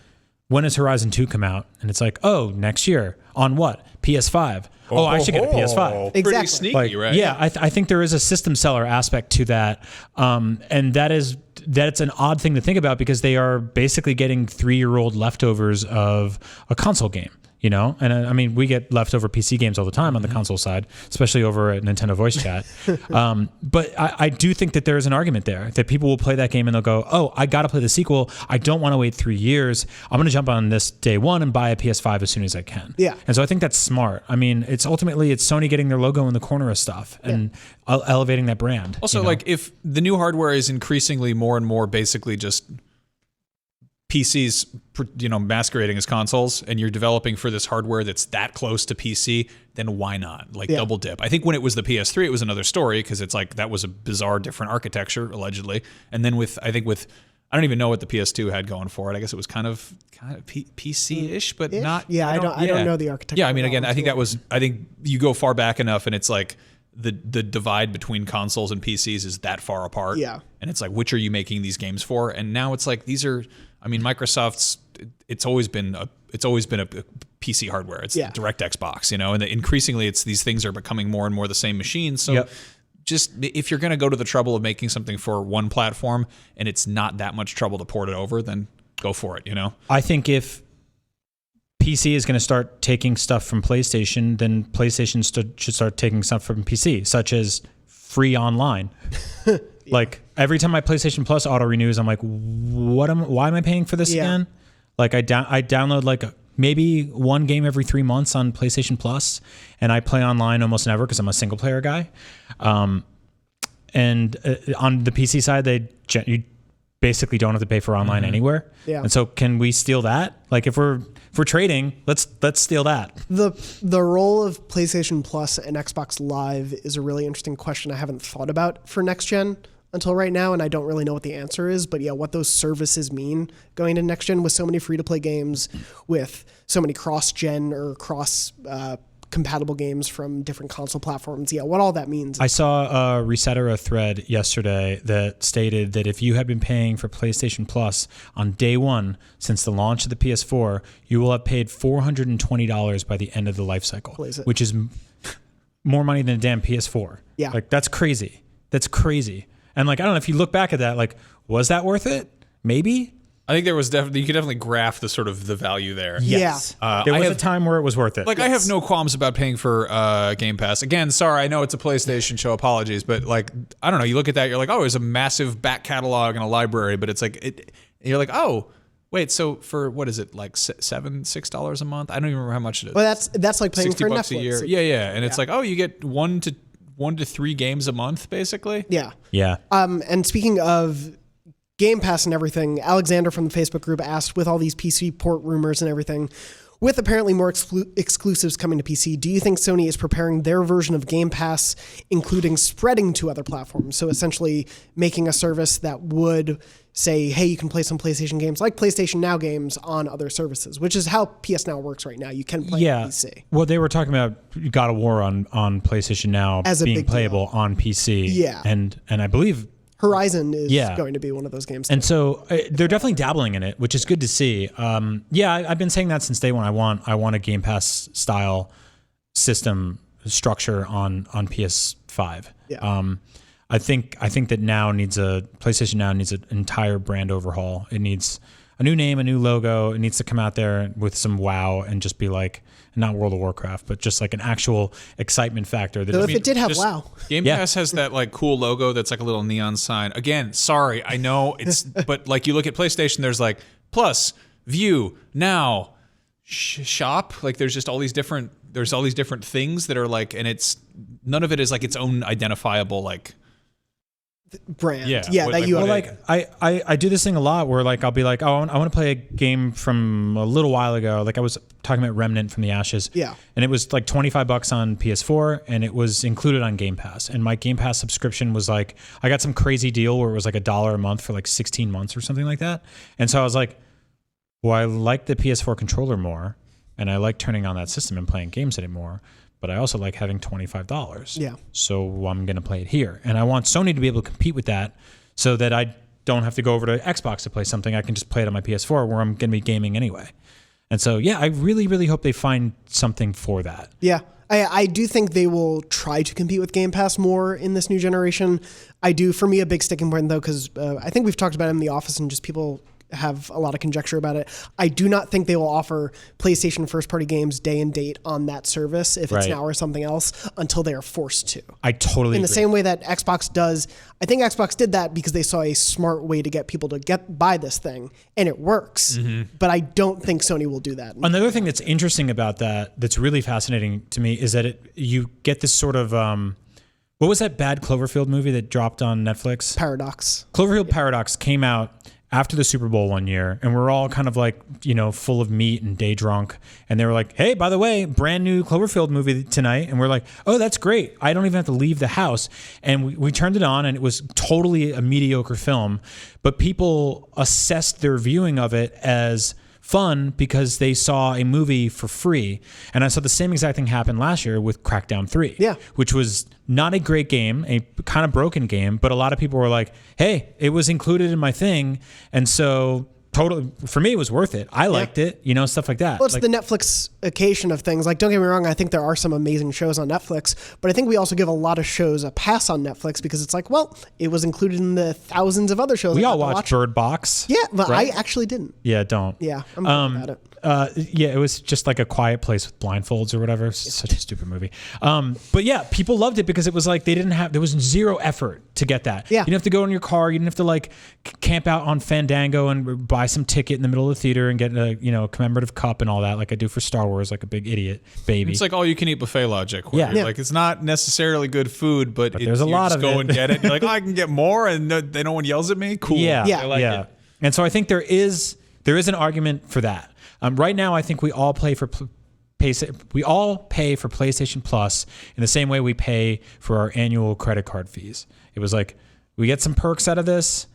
When does Horizon 2 come out? And it's like, oh, next year. On what? PS5. Oh, I should get a PS5. Exactly. Pretty sneaky, right? Yeah, I think there is a system seller aspect to that. And that's an odd thing to think about because they are basically getting 3-year-old leftovers of a console game. And I mean, we get leftover PC games all the time on the console side, especially over at Nintendo Voice Chat. But I do think that there is an argument there that people will play that game and they'll go, oh, I got to play the sequel. I don't want to wait 3 years. I'm going to jump on this day one and buy a PS5 as soon as I can. Yeah. And so I think that's smart. I mean, it's Sony getting their logo in the corner of stuff and elevating that brand. Also, if the new hardware is increasingly more and more basically just PCs, masquerading as consoles, and you're developing for this hardware that's that close to PC, then why not? Double dip. I think when it was the PS3, it was another story because it's like that was a bizarre, different architecture allegedly. And then I don't even know what the PS2 had going for it. I guess it was kind of PC-ish, but not. Yeah, I don't know the architecture. Yeah, I mean, again, I think you go far back enough, and it's like the divide between consoles and PCs is that far apart. Yeah, and it's like, which are you making these games for? And now it's like these are. I mean, Microsoft's. It's always been a PC hardware. It's direct Xbox, and increasingly, these things are becoming more and more the same machines. So. Yep. Just if you're going to go to the trouble of making something for one platform and it's not that much trouble to port it over, then go for it, I think if PC is going to start taking stuff from PlayStation, then PlayStation should start taking stuff from PC, such as free online. Like every time my PlayStation Plus auto renews, I'm like, why am I paying for this again? Like I download like maybe one game every 3 months on PlayStation Plus, and I play online almost never because I'm a single player guy. And on the PC side, you basically don't have to pay for online anywhere. Yeah. And so, can we steal that? Like, if we're trading, let's steal that. The role of PlayStation Plus and Xbox Live is a really interesting question I haven't thought about for next gen until right now, and I don't really know what the answer is, but what those services mean going into next gen with so many free-to-play games, with so many cross-gen or cross-compatible games from different console platforms, what all that means. I saw a Resetera thread yesterday that stated that if you had been paying for PlayStation Plus on day one since the launch of the PS4, you will have paid $420 by the end of the life cycle, which is more money than a damn PS4. Yeah. Like, that's crazy. That's crazy. And like, I don't know if you look back at that, like, was that worth it? Maybe. I think there was you could definitely graph the sort of the value there. Yes. There was a time where it was worth it. Like, I have no qualms about paying for Game Pass. Again, sorry, I know it's a PlayStation show, apologies, but like, I don't know, you look at that, you're like, oh, there's a massive back catalog and a library, but it's like, you're like, oh, wait, so for, what is it, like $6 a month? I don't even remember how much it is. Well, that's like paying for $60 Netflix a year. Yeah. And it's like, oh, you get 1 to 3 games a month, basically. Yeah. Yeah. And speaking of Game Pass and everything, Alexander from the Facebook group asked, with all these PC port rumors and everything, with apparently more exclusives coming to PC, do you think Sony is preparing their version of Game Pass, including spreading to other platforms? So essentially making a service that would say, hey, you can play some PlayStation games like PlayStation Now games on other services, which is how PS Now works right now. You can play on PC. Well, they were talking about God of War on PlayStation Now as being playable on PC. Yeah. And I believe Horizon is going to be one of those games. And so they're definitely dabbling in it, which is good to see. I've been saying that since day one. I want a Game Pass style system structure on PS5. Yeah. I think that PlayStation Now needs an entire brand overhaul. It needs a new name, a new logo. It needs to come out there with some wow and just be like, not World of Warcraft, but just like an actual excitement factor. So if it did have WoW. Game Pass has that like cool logo that's like a little neon sign. Again, sorry, I know it's, but like you look at PlayStation, there's like Plus, View, Now, Shop. Like there's all these different things that are like, and it's none of it is like its own identifiable like brand. I do this thing a lot where like I'll be like, oh, I want to play a game from a little while ago. Like I was talking about Remnant from the Ashes. Yeah. And it was like $25 on PS4 and it was included on Game Pass. And my Game Pass subscription was like, I got some crazy deal where it was like $1 a month for like 16 months or something like that. And so I was like, well, I like the PS4 controller more and I like turning on that system and playing games anymore. But I also like having $25. Yeah. So I'm going to play it here. And I want Sony to be able to compete with that so that I don't have to go over to Xbox to play something. I can just play it on my PS4 where I'm going to be gaming anyway. And so, I really, really hope they find something for that. Yeah. I do think they will try to compete with Game Pass more in this new generation. I do, for me, a big sticking point, though, because I think we've talked about it in the office and just people have a lot of conjecture about it. I do not think they will offer PlayStation first-party games day and date on that service, if it's Now or something else, until they are forced to. I totally agree. In the same way that Xbox does. I think Xbox did that because they saw a smart way to get people to buy this thing, and it works. Mm-hmm. But I don't think Sony will do that. Another thing that's interesting about that's really fascinating to me is that you get this sort of... what was that bad Cloverfield movie that dropped on Netflix? Paradox. Cloverfield Paradox came out, after the Super Bowl one year, and we're all kind of like, full of meat and day drunk. And they were like, hey, by the way, brand new Cloverfield movie tonight. And we're like, oh, that's great. I don't even have to leave the house. And we turned it on, and it was totally a mediocre film. But people assessed their viewing of it as fun because they saw a movie for free. And I saw the same exact thing happen last year with Crackdown 3, which was not a great game, a kind of broken game, but a lot of people were like, hey, it was included in my thing. And so totally, for me, it was worth it. I liked it, stuff like that. Well, it's the Netflix occasion of things. Like, don't get me wrong, I think there are some amazing shows on Netflix, but I think we also give a lot of shows a pass on Netflix because it's like, well, it was included in the thousands of other shows. We all watched Bird Box. Yeah, but right? I actually didn't. Yeah, don't. Yeah, I'm about it. It was just like A Quiet Place with blindfolds or whatever. It's such a stupid movie. But yeah, people loved it because it was like there was zero effort to get that. Yeah. You didn't have to go in your car. You didn't have to like camp out on Fandango and buy some ticket in the middle of the theater and get a commemorative cup and all that like I do for Star Wars, like a big idiot baby. It's like all you can eat buffet logic. Where like it's not necessarily good food, but there's a lot of it. Go and get it. You're like, oh, I can get more, and no one yells at me. Cool. Yeah. I like it. And so I think there is an argument for that. Right now, I think we all pay for PlayStation Plus in the same way we pay for our annual credit card fees. It was like we get some perks out of this,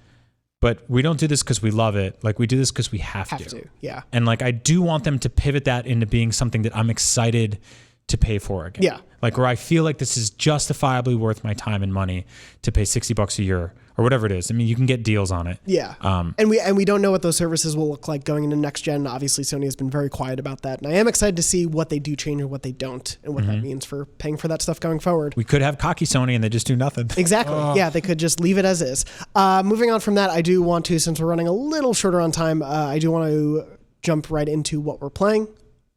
but we don't do this because we love it. Like we do this because we have to. Yeah. And like I do want them to pivot that into being something that I'm excited to pay for again. Yeah. Like where I feel like this is justifiably worth my time and money to pay $60 a year or whatever it is. I mean, you can get deals on it. Yeah. And we don't know what those services will look like going into next gen. Obviously, Sony has been very quiet about that. And I am excited to see what they do change and what they don't and what that means for paying for that stuff going forward. We could have cocky Sony and they just do nothing. Exactly. Yeah, they could just leave it as is. Moving on from that, I do want to, since we're running a little shorter on time, I do want to jump right into what we're playing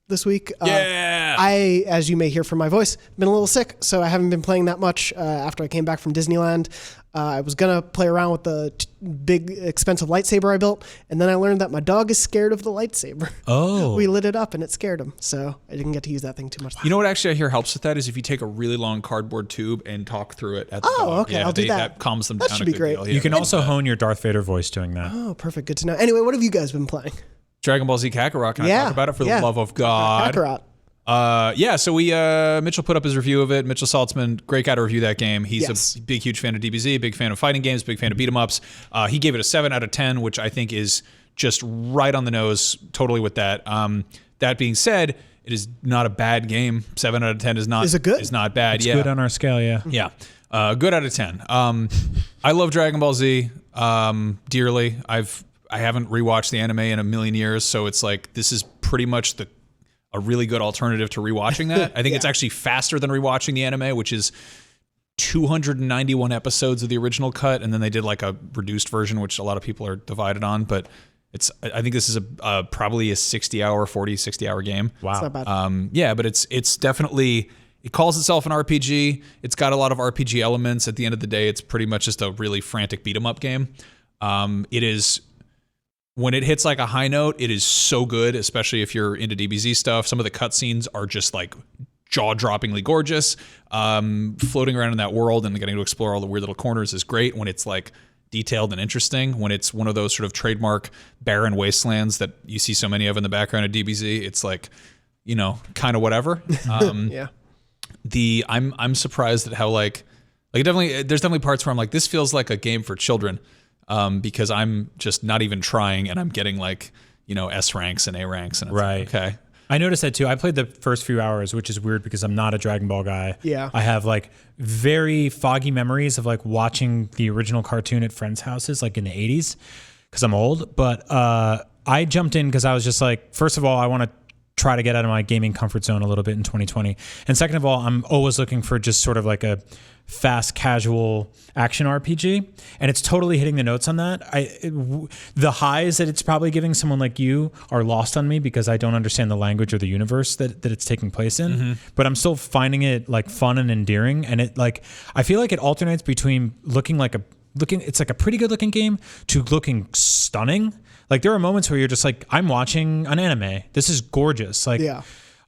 this week. I, as you may hear from my voice, been a little sick, so I haven't been playing that much after I came back from Disneyland. I was going to play around with the big, expensive lightsaber I built, and then I learned that my dog is scared of the lightsaber. Oh. We lit it up, and it scared him, so I didn't get to use that thing too much. You know what actually I hear helps with that is if you take a really long cardboard tube and talk through it at the dog. Okay, I'll do that. That calms them That down should a be good great. deal. You can also hone your Darth Vader voice doing that. Oh, perfect. Good to know. Anyway, what have you guys been playing? Dragon Ball Z Kakarot. Can I talk about it for the love of God? Kakarot. So we Mitchell put up his review of it. Mitchell Saltzman, great guy to review that game. He's a big, huge fan of DBZ, big fan of fighting games, big fan of beat 'em ups. He gave it a 7 out of 10, which I think is just right on the nose, totally with that. That being said, it is not a bad game. 7 out of 10 is not. Is it good? Is not bad. It's good on our scale, yeah. Yeah. Good out of 10. I love Dragon Ball Z dearly. I haven't rewatched the anime in a million years, so it's like this is pretty much a really good alternative to rewatching that. I think it's actually faster than rewatching the anime, which is 291 episodes of the original cut, and then they did like a reduced version, which a lot of people are divided on. But I think this is probably a 60-hour game. Wow. It's not bad. But it's definitely, it calls itself an RPG. It's got a lot of RPG elements. At the end of the day, it's pretty much just a really frantic beat 'em up game. It is. When it hits like a high note, it is so good, especially if you're into DBZ stuff. Some of the cutscenes are just like jaw-droppingly gorgeous. Floating around in that world and getting to explore all the weird little corners is great when it's like detailed and interesting. When it's one of those sort of trademark barren wastelands that you see so many of in the background of DBZ, it's like, kind of whatever. Yeah. I'm surprised at how there's definitely parts where I'm like, this feels like a game for children. Because I'm just not even trying and I'm getting S ranks and A ranks. And it's right. Like, okay. I noticed that too. I played the first few hours, which is weird because I'm not a Dragon Ball guy. Yeah. I have very foggy memories of watching the original cartoon at friends' houses in the 80s because I'm old. But I jumped in because I was just first of all, I want to try to get out of my gaming comfort zone a little bit in 2020. And second of all, I'm always looking for just sort of a fast casual action RPG, and it's totally hitting the notes on that. The highs that it's probably giving someone like you are lost on me because I don't understand the language or the universe that it's taking place in. Mm-hmm. But I'm still finding it fun and endearing, and it I feel like it alternates between it's a pretty good looking game to looking stunning. There are moments where you're just I'm watching an anime. This is gorgeous. Some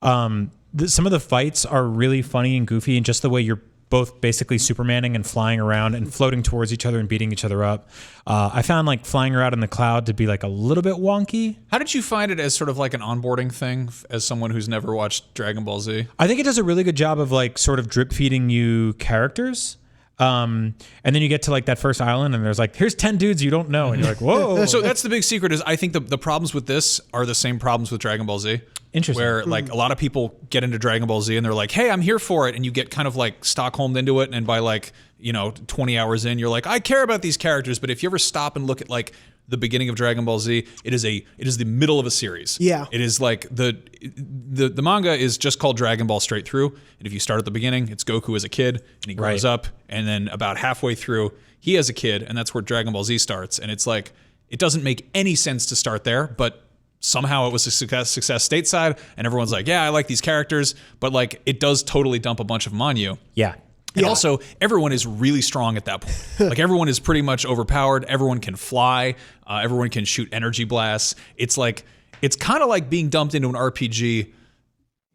of the fights are really funny and goofy, and just the way you're both basically Supermaning and flying around and floating towards each other and beating each other up. I found like flying around in the cloud to be like a little bit wonky. How did you find it as sort of like an onboarding thing as someone who's never watched Dragon Ball Z? I think it does a really good job of like sort of drip feeding you characters. And then you get to like that first island and there's like, here's 10 dudes you don't know. And you're like, whoa. So that's the big secret is I think the problems with this are the same problems with Dragon Ball Z. Interesting. Where like a lot of people get into Dragon Ball Z and they're like, hey, I'm here for it. And you get kind of like Stockholmed into it. And by like, 20 hours in, you're like, I care about these characters. But if you ever stop and look at like the beginning of Dragon Ball Z, it is the middle of a series. Yeah. It is like the manga is just called Dragon Ball straight through. And if you start at the beginning, it's Goku as a kid and he grows up. And then about halfway through, he has a kid. And that's where Dragon Ball Z starts. And it's like, it doesn't make any sense to start there, but somehow it was a success stateside, and everyone's like, yeah, I like these characters, but like it does totally dump a bunch of them on you. Yeah. And also, everyone is really strong at that point. Like everyone is pretty much overpowered. Everyone can fly. Everyone can shoot energy blasts. It's kind of like being dumped into an RPG.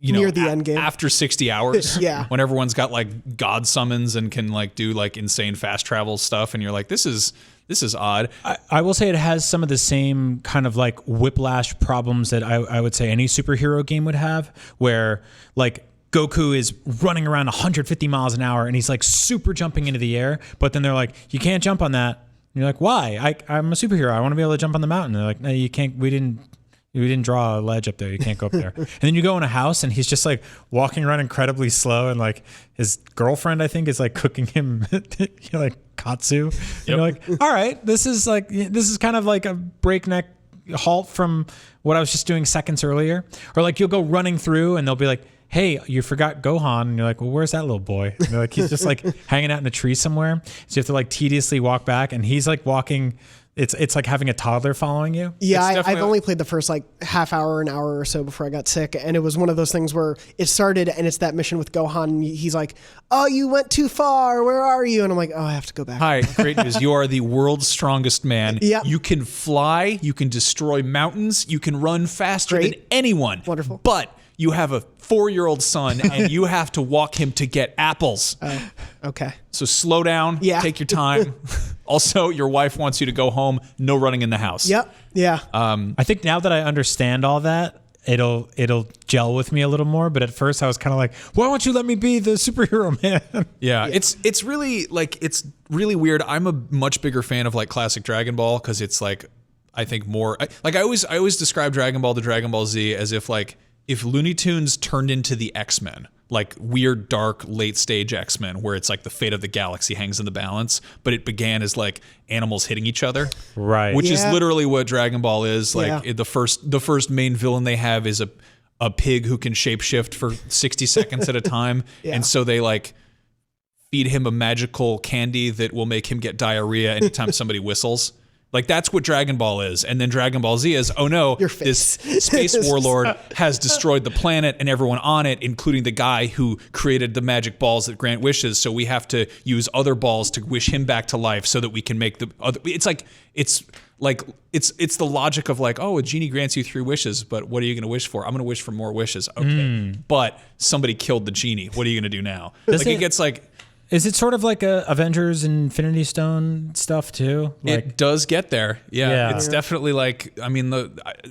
Near the end game after 60 hours. Yeah. When everyone's got like god summons and can like do like insane fast travel stuff, and you're like, this is odd. I will say it has some of the same kind of like whiplash problems that I would say any superhero game would have, where like Goku is running around 150 miles an hour and he's like super jumping into the air, but then they're like, you can't jump on that. And you're like, why? I'm a superhero. I want to be able to jump on the mountain. And they're like, no, you can't. We didn't draw a ledge up there. You can't go up there. And then you go in a house and he's just like walking around incredibly slow, and like his girlfriend, I think, is like cooking him like katsu. And you're like, all right, this is kind of like a breakneck halt from what I was just doing seconds earlier. Or like you'll go running through and they'll be like, hey, you forgot Gohan. And you're like, well, where's that little boy? And they're like, he's just like hanging out in a tree somewhere. So you have to like tediously walk back, and he's like walking. It's like having a toddler following you. Yeah, I've only played the first like half hour, an hour or so before I got sick. And it was one of those things where it started and it's that mission with Gohan. And he's like, oh, you went too far. Where are you? And I'm like, oh, I have to go back. Hi, great news. You are the world's strongest man. Yeah. You can fly. You can destroy mountains. You can run faster than anyone. Wonderful. But you have a 4-year-old son and you have to walk him to get apples. Oh, okay. So slow down. Yeah. Take your time. Also, your wife wants you to go home. No running in the house. Yep. Yeah. I think now that I understand all that, it'll gel with me a little more. But at first I was kind of like, why won't you let me be the superhero man? Yeah. It's really like, it's really weird. I'm a much bigger fan of like classic Dragon Ball because it's like, I think more like I always describe Dragon Ball to Dragon Ball Z as if like, if Looney Tunes turned into the X-Men, like weird, dark, late stage X-Men, where it's like the fate of the galaxy hangs in the balance, but it began as like animals hitting each other. Right. Which is literally what Dragon Ball is. Like the first main villain they have is a pig who can shapeshift for 60 seconds at a time. And so they like feed him a magical candy that will make him get diarrhea anytime somebody whistles. Like that's what Dragon Ball is. And then Dragon Ball Z is, oh no, this space warlord has destroyed the planet and everyone on it, including the guy who created the magic balls that grant wishes. So we have to use other balls to wish him back to life so that we can make the other. It's the logic of like, oh, a genie grants you 3 wishes, but what are you going to wish for? I'm going to wish for more wishes. Okay. But somebody killed the genie. What are you going to do now? It gets like, is it sort of like a Avengers Infinity Stone stuff too? Like, it does get there. Yeah. It's definitely like, I mean,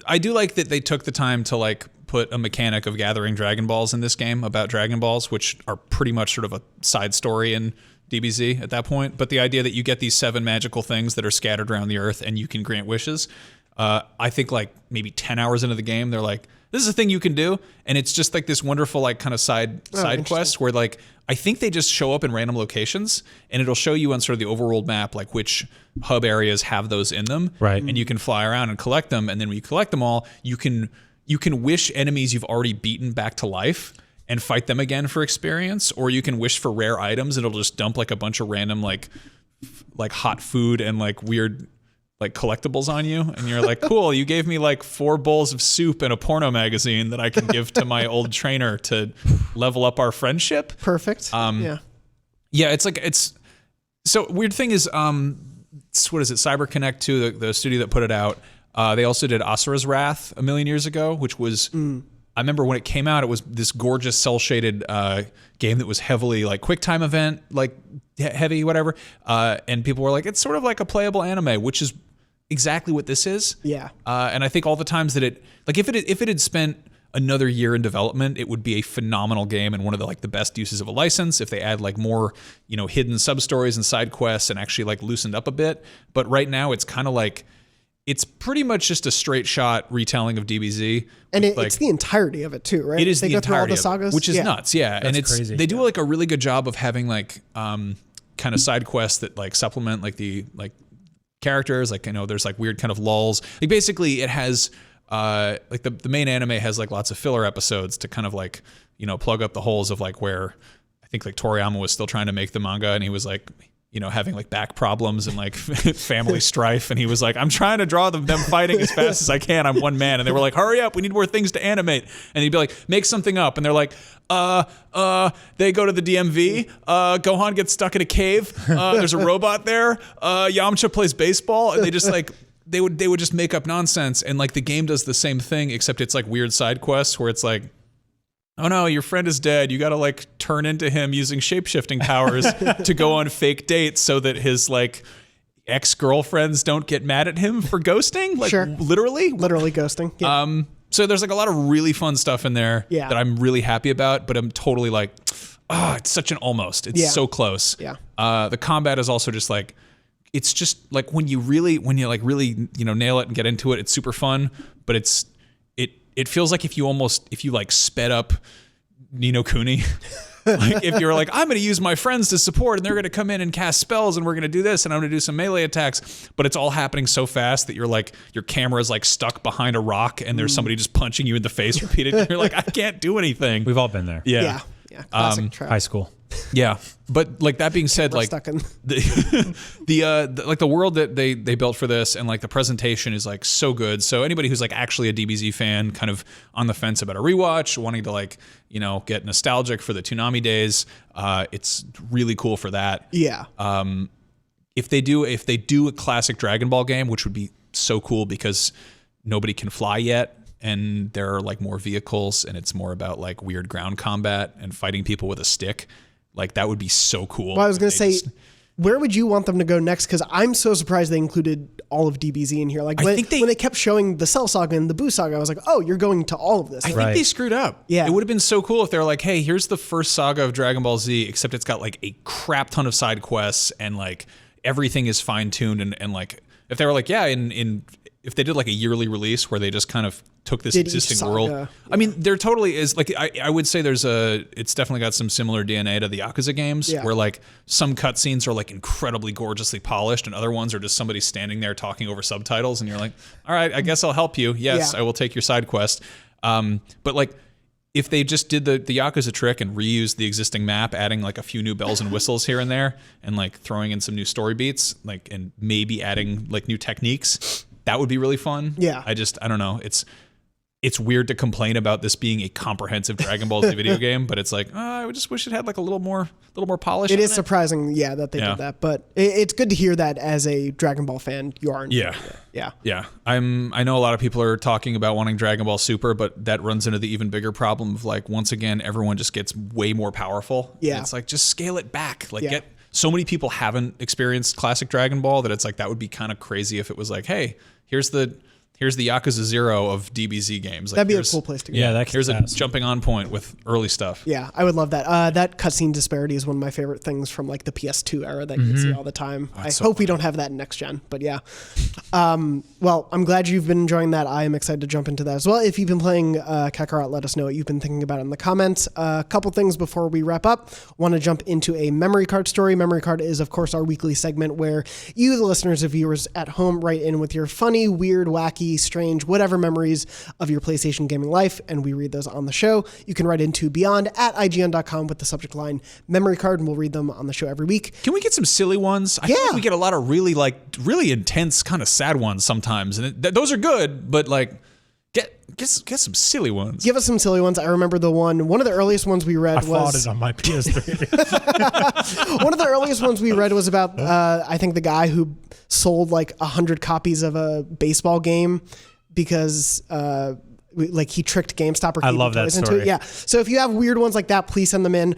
I do like that they took the time to like put a mechanic of gathering Dragon Balls in this game about Dragon Balls, which are pretty much sort of a side story in DBZ at that point. But the idea that you get these 7 magical things that are scattered around the earth and you can grant wishes, I think like maybe 10 hours into the game, they're like, this is a thing you can do. And it's just like this wonderful like kind of side quest where like, I think they just show up in random locations and it'll show you on sort of the overworld map, like which hub areas have those in them. Right. And you can fly around and collect them. And then when you collect them all, you can wish enemies you've already beaten back to life and fight them again for experience. Or you can wish for rare items and it'll just dump like a bunch of random like hot food and like weird like collectibles on you, and you're like, cool, you gave me like 4 bowls of soup and a porno magazine that I can give to my old trainer to level up our friendship. Perfect. Yeah, it's so weird thing is what is it, CyberConnect 2, the studio that put it out, they also did Asura's Wrath a million years ago, which was I remember when it came out, it was this gorgeous cell shaded game that was heavily like QuickTime event, like heavy, whatever. And people were like, it's sort of like a playable anime, which is exactly what this is. Yeah. And I think all the times that if it had spent another year in development, it would be a phenomenal game and one of the best uses of a license if they add like more, hidden sub stories and side quests and actually like loosened up a bit. But right now it's kind of like, it's pretty much just a straight shot retelling of DBZ. And it's the entirety of it too, right? It is they the go through all entirety the sagas, which is nuts. Yeah. That's and it's crazy. They do like a really good job of having like kind of side quests that like supplement like the like characters. Like, there's like weird kind of lulls. Like basically it has like the main anime has like lots of filler episodes to kind of like, plug up the holes of like where I think like Toriyama was still trying to make the manga and he was like, having like back problems and like family strife. And he was like, I'm trying to draw them fighting as fast as I can. I'm one man. And they were like, hurry up. We need more things to animate. And he'd be like, make something up. And they're like, they go to the DMV. Gohan gets stuck in a cave. There's a robot there. Yamcha plays baseball. And they just like, they would just make up nonsense. And like the game does the same thing, except it's like weird side quests where it's like, oh no, your friend is dead. You got to like turn into him using shape-shifting powers to go on fake dates so that his like ex-girlfriends don't get mad at him for ghosting. Like Sure. literally ghosting. Yeah. So there's like a lot of really fun stuff in there Yeah. that I'm really happy about, but I'm totally like, it's such an almost. It's so close. Yeah. The combat is also just like, it's just like when you really nail it and get into it, it's super fun, but it feels like if you like sped up Ni no Kuni, like if you're like, I'm going to use my friends to support and they're going to come in and cast spells and we're going to do this and I'm going to do some melee attacks, but it's all happening so fast that you're like, your camera is like stuck behind a rock and there's somebody just punching you in the face repeatedly. And you're like, I can't do anything. We've all been there. Yeah. Classic trap. High school. Yeah, but like that being said, like stuck in. the world that they built for this and like the presentation is like so good. So anybody who's like actually a DBZ fan, kind of on the fence about a rewatch, wanting to like get nostalgic for the Toonami days, it's really cool for that. Yeah. If they do a classic Dragon Ball game, which would be so cool because nobody can fly yet. And there are like more vehicles and it's more about like weird ground combat and fighting people with a stick. Like that would be so cool. Well, I was going to say, where would you want them to go next? Because I'm so surprised they included all of DBZ in here. Like when they kept showing the Cell Saga and the Boo Saga, I was like, oh, you're going to all of this. I think they screwed up. Yeah. It would have been so cool if they were like, hey, here's the first saga of Dragon Ball Z, except it's got like a crap ton of side quests and like everything is fine tuned. And like, if they were like, yeah, if they did like a yearly release where they just kind of took this existing world. Yeah. I mean, there totally is like, I would say it's definitely got some similar DNA to the Yakuza games where like some cutscenes are like incredibly gorgeously polished and other ones are just somebody standing there talking over subtitles and you're like, all right, I guess I'll help you. Yes, I will take your side quest. But like, if they just did the Yakuza trick and reused the existing map, adding like a few new bells and whistles here and there and like throwing in some new story beats, like, and maybe adding like new techniques, that would be really fun. Yeah. I don't know. It's weird to complain about this being a comprehensive Dragon Ball Z video game, but it's like, I just wish it had like a little more polish. It is surprising, that they did that, but it's good to hear that as a Dragon Ball fan, you are enjoying it. Yeah. I know a lot of people are talking about wanting Dragon Ball Super, but that runs into the even bigger problem of like, once again, everyone just gets way more powerful. Yeah. And it's like, just scale it back. Like so many people haven't experienced classic Dragon Ball that it's like, that would be kind of crazy if it was like, hey, here's the Yakuza 0 of DBZ games. Like, that'd be a cool place to go. Yeah, here's a jumping on point with early stuff. Yeah, I would love that. That cutscene disparity is one of my favorite things from like the PS2 era that you see all the time. I hope we don't have that in next gen, but yeah. Well, I'm glad you've been enjoying that. I am excited to jump into that as well. If you've been playing Kakarot, let us know what you've been thinking about in the comments. A couple things before we wrap up. Want to jump into a memory card story. Memory card is, of course, our weekly segment where you, the listeners and viewers at home, write in with your funny, weird, wacky, strange, whatever memories of your PlayStation gaming life, and we read those on the show. You can write into beyond@ign.com with the subject line memory card, and we'll read them on the show every week. Can we get some silly ones? I feel like we get a lot of really intense, kind of sad ones sometimes, and those are good, but like get some silly ones. Give us some silly ones. I remember one of the earliest ones we read I fought it on my PS3. One of the earliest ones we read was about I think the guy who sold like 100 copies of a baseball game because like he tricked GameStop or I love that into story. it. Yeah. So if you have weird ones like that, please send them in.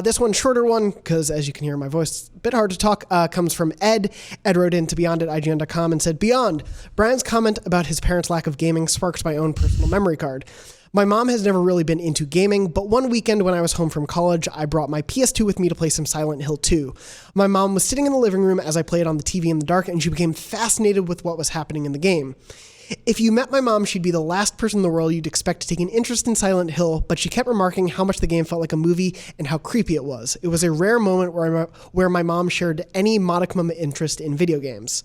This one, shorter one, because as you can hear my voice, a bit hard to talk, comes from Ed. Ed wrote in to beyond@ign.com and said, Beyond, Brian's comment about his parents' lack of gaming sparked my own personal memory card. My mom has never really been into gaming, but one weekend when I was home from college, I brought my PS2 with me to play some Silent Hill 2. My mom was sitting in the living room as I played on the TV in the dark, and she became fascinated with what was happening in the game. If you met my mom, she'd be the last person in the world you'd expect to take an interest in Silent Hill, but she kept remarking how much the game felt like a movie and how creepy it was. It was a rare moment where my mom shared any modicum of interest in video games.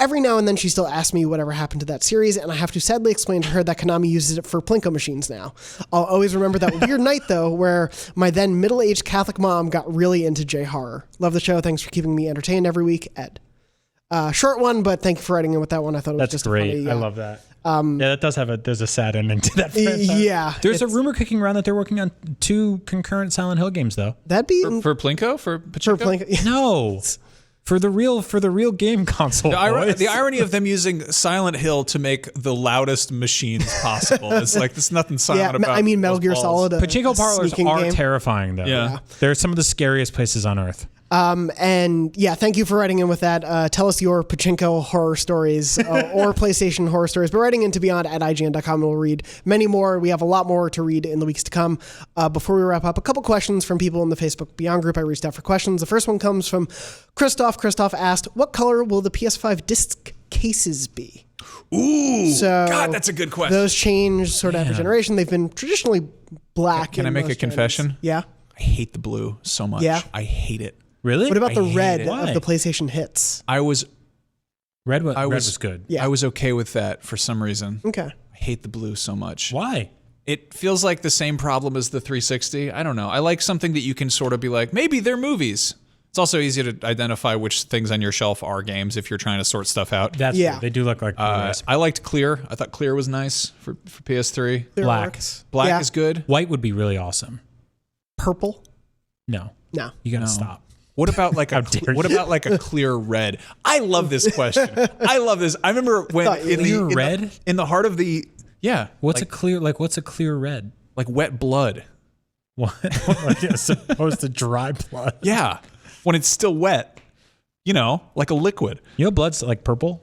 Every now and then she still asks me whatever happened to that series, and I have to sadly explain to her that Konami uses it for Plinko machines now. I'll always remember that weird night, though, where my then middle-aged Catholic mom got really into J-horror. Love the show. Thanks for keeping me entertained every week, Ed. Short one, but thank you for writing in with that one. I thought it was That's just great. funny, I love that. Yeah, that does have there's a sad ending to that franchise. Yeah. There's a rumor kicking around that they're working on 2 concurrent Silent Hill games, though. That'd be For Plinko? For Pachinko? Plinko. No. For the real game console. The irony of them using Silent Hill to make the loudest machines possible. It's like there's nothing silent about. I mean, Metal those Gear balls. Solid. Pachinko parlors sneaking are game. terrifying, though. Yeah. They're some of the scariest places on earth. And yeah, thank you for writing in with that. Tell us your Pachinko horror stories or PlayStation horror stories. But writing into beyond@ign.com, we'll read many more. We have a lot more to read in the weeks to come. Before we wrap up, a couple questions from people in the Facebook Beyond group. I reached out for questions. The first one comes from Christoph. Christoph asked, what color will the PS5 disc cases be? Ooh, So God, that's a good question. Those change sort of every generation. They've been traditionally black. Can I in make a most confession? genres. Yeah. I hate the blue so much. Yeah. I hate it. Really? What about the hate red it. Why? of the PlayStation hits? I was Red was good. Yeah. I was okay with that for some reason. Okay. I hate the blue so much. Why? It feels like the same problem as the 360. I don't know. I like something that you can sort of be like, maybe they're movies. It's also easy to identify which things on your shelf are games if you're trying to sort stuff out. That's Yeah. good. They do look like Blu-rays. I liked clear. I thought clear was nice for PS3. There Black. works. Black Yeah. is good. White would be really awesome. Purple? No. No. You gotta No. stop. What about like a dare what you. about like a clear red? I love this question. I love this. I remember when Thought you- Clear red? in the heart of the What's a clear red? like wet blood. What? Like as opposed to dry blood. Yeah, when it's still wet. You know, like a liquid. You know blood's like purple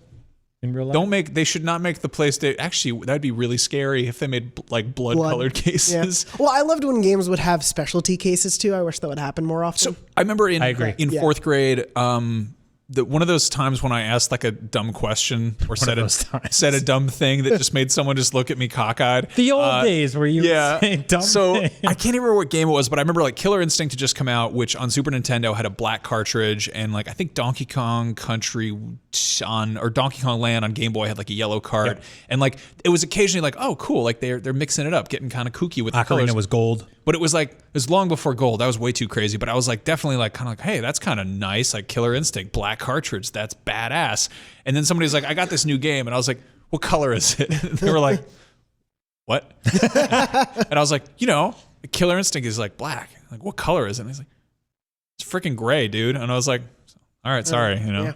in real life? They should not make the PlayStation. Actually, that'd be really scary if they made like blood-colored cases. Yeah. Well, I loved when games would have specialty cases too. I wish that would happen more often. So I remember I agree. in Yeah. fourth grade, one of those times when I asked like a dumb question or said a dumb thing that just made someone just look at me cockeyed. The old days where you Yeah. would say dumb So things. I can't even remember what game it was, but I remember like Killer Instinct had just come out, which on Super Nintendo had a black cartridge, and like I think Donkey Kong Country or Donkey Kong Land on Game Boy had like a yellow card, and like it was occasionally like, oh cool, like they're mixing it up, getting kind of kooky with the colors. Ocarina was gold. But it was like, it was long before gold. That was way too crazy. But I was like, definitely like, kind of like, hey, that's kind of nice. Like Killer Instinct, black cartridge. That's badass. And then somebody's like, I got this new game. And I was like, what color is it? And they were like, what? And I was like, Killer Instinct is like black. Like, what color is it? And he's like, it's freaking gray, dude. And I was like, all right, sorry, Yeah.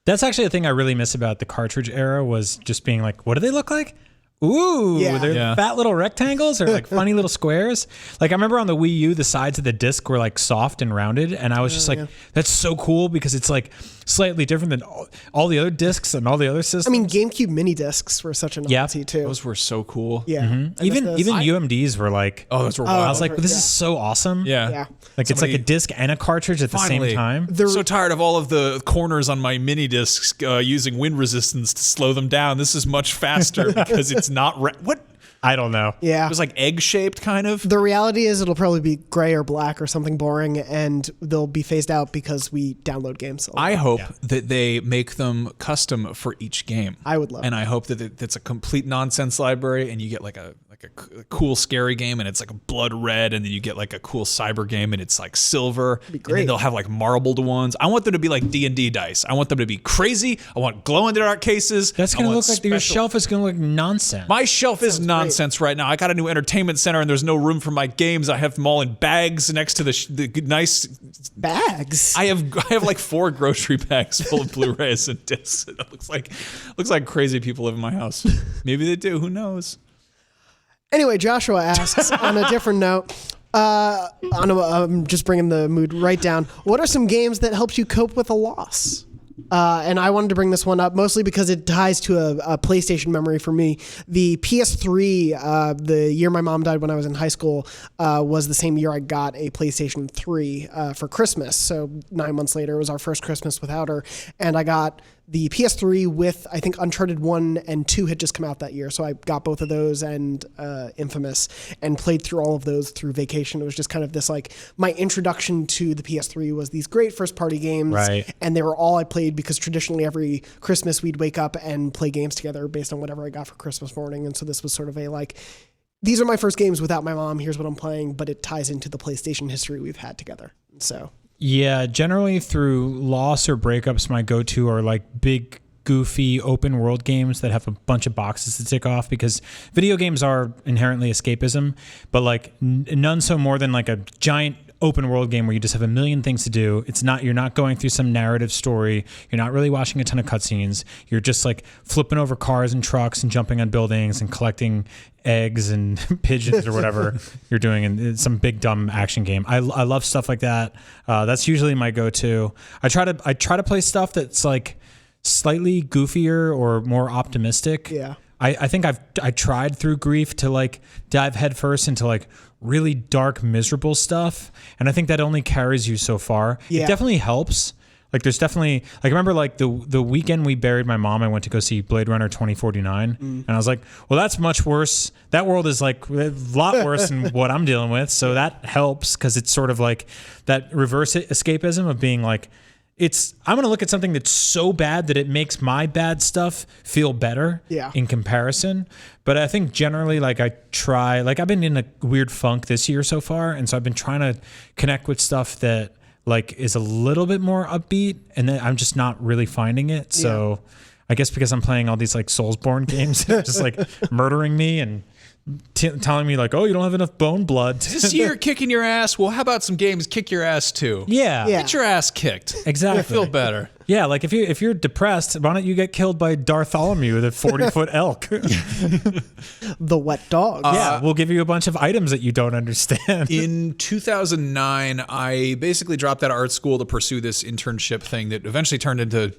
That's actually the thing I really miss about the cartridge era was just being like, what do they look like? Ooh, Yeah. they're Yeah. fat little rectangles or like funny little squares. Like I remember on the Wii U, the sides of the disc were like soft and rounded. And I was just like, that's so cool because it's like slightly different than all the other discs and all the other systems. I mean, GameCube mini discs were such a novelty too. those were so cool. Yeah. I miss even those. UMDs were like, Oh, those were I wild. was like, this yeah. is so awesome. Yeah. Yeah. Like it's like a disc and a cartridge at the Finally. same time. So tired of all of the corners on my mini discs using wind resistance to slow them down. This is much faster because it's not what I don't know. Yeah. it was like egg shaped kind of. The reality is it'll probably be gray or black or something boring, and they'll be phased out because we download games. I hope that they make them custom for each game. I would love and I hope that it's a complete nonsense library, and you get like a cool scary game, and it's like a blood red, and then you get like a cool cyber game, and it's like silver. And great. then they'll have like marbled ones. I want them to be like D&D dice. I want them to be crazy. I want glow in the dark cases. That's I gonna want look like your special- shelf is gonna look nonsense. My shelf is nonsense right now. I got a new entertainment center, and there's no room for my games. I have them all in bags next to the nice bags. I have like 4 grocery bags full of Blu-rays and discs. It looks like crazy people live in my house. Maybe they do. Who knows? Anyway, Joshua asks on a different note. I'm just bringing the mood right down. What are some games that helped you cope with a loss? And I wanted to bring this one up mostly because it ties to a PlayStation memory for me. The PS3, the year my mom died when I was in high school, was the same year I got a PlayStation 3 for Christmas. So 9 months later, it was our first Christmas without her. And I got the PS3 with, I think, Uncharted 1 and 2 had just come out that year. So I got both of those and Infamous and played through all of those through vacation. It was just kind of this, like, my introduction to the PS3 was these great first-party games. Right. And they were all I played because traditionally every Christmas we'd wake up and play games together based on whatever I got for Christmas morning. And so this was sort of a, like, these are my first games without my mom. Here's what I'm playing. But it ties into the PlayStation history we've had together. So... Yeah, generally through loss or breakups, my go-to are like big, goofy, open world games that have a bunch of boxes to tick off, because video games are inherently escapism, but like none so more than like a giant open world game where you just have a million things to do. You're not going through some narrative story. You're not really watching a ton of cutscenes. You're just like flipping over cars and trucks and jumping on buildings and collecting eggs and pigeons or whatever you're doing in some big dumb action game. I love stuff like that. That's usually my go-to. I try to play stuff that's like slightly goofier or more optimistic. Yeah. I think I tried through grief to like dive headfirst into like really dark, miserable stuff, and I think that only carries you so far. Yeah. It definitely helps. Like there's definitely, like, I remember like the weekend we buried my mom, I went to go see Blade Runner 2049, and I was like, well, that's much worse. That world is like a lot worse than what I'm dealing with, so that helps because it's sort of like that reverse escapism of being like, I'm going to look at something that's so bad that it makes my bad stuff feel better in comparison. But I think generally, like, I've been in a weird funk this year so far. And so I've been trying to connect with stuff that like is a little bit more upbeat, and then I'm just not really finding it. So I guess because I'm playing all these like Soulsborne games, just like murdering me and telling me like, oh, you don't have enough bone blood. This year kicking your ass. Well, how about some games kick your ass too? Yeah. Get your ass kicked. Exactly. You'll feel better. Yeah, like if you're depressed, why don't you get killed by Bartholomew, the 40-foot elk? The wet dog. Yeah, we'll give you a bunch of items that you don't understand. In 2009, I basically dropped out of art school to pursue this internship thing that eventually turned into,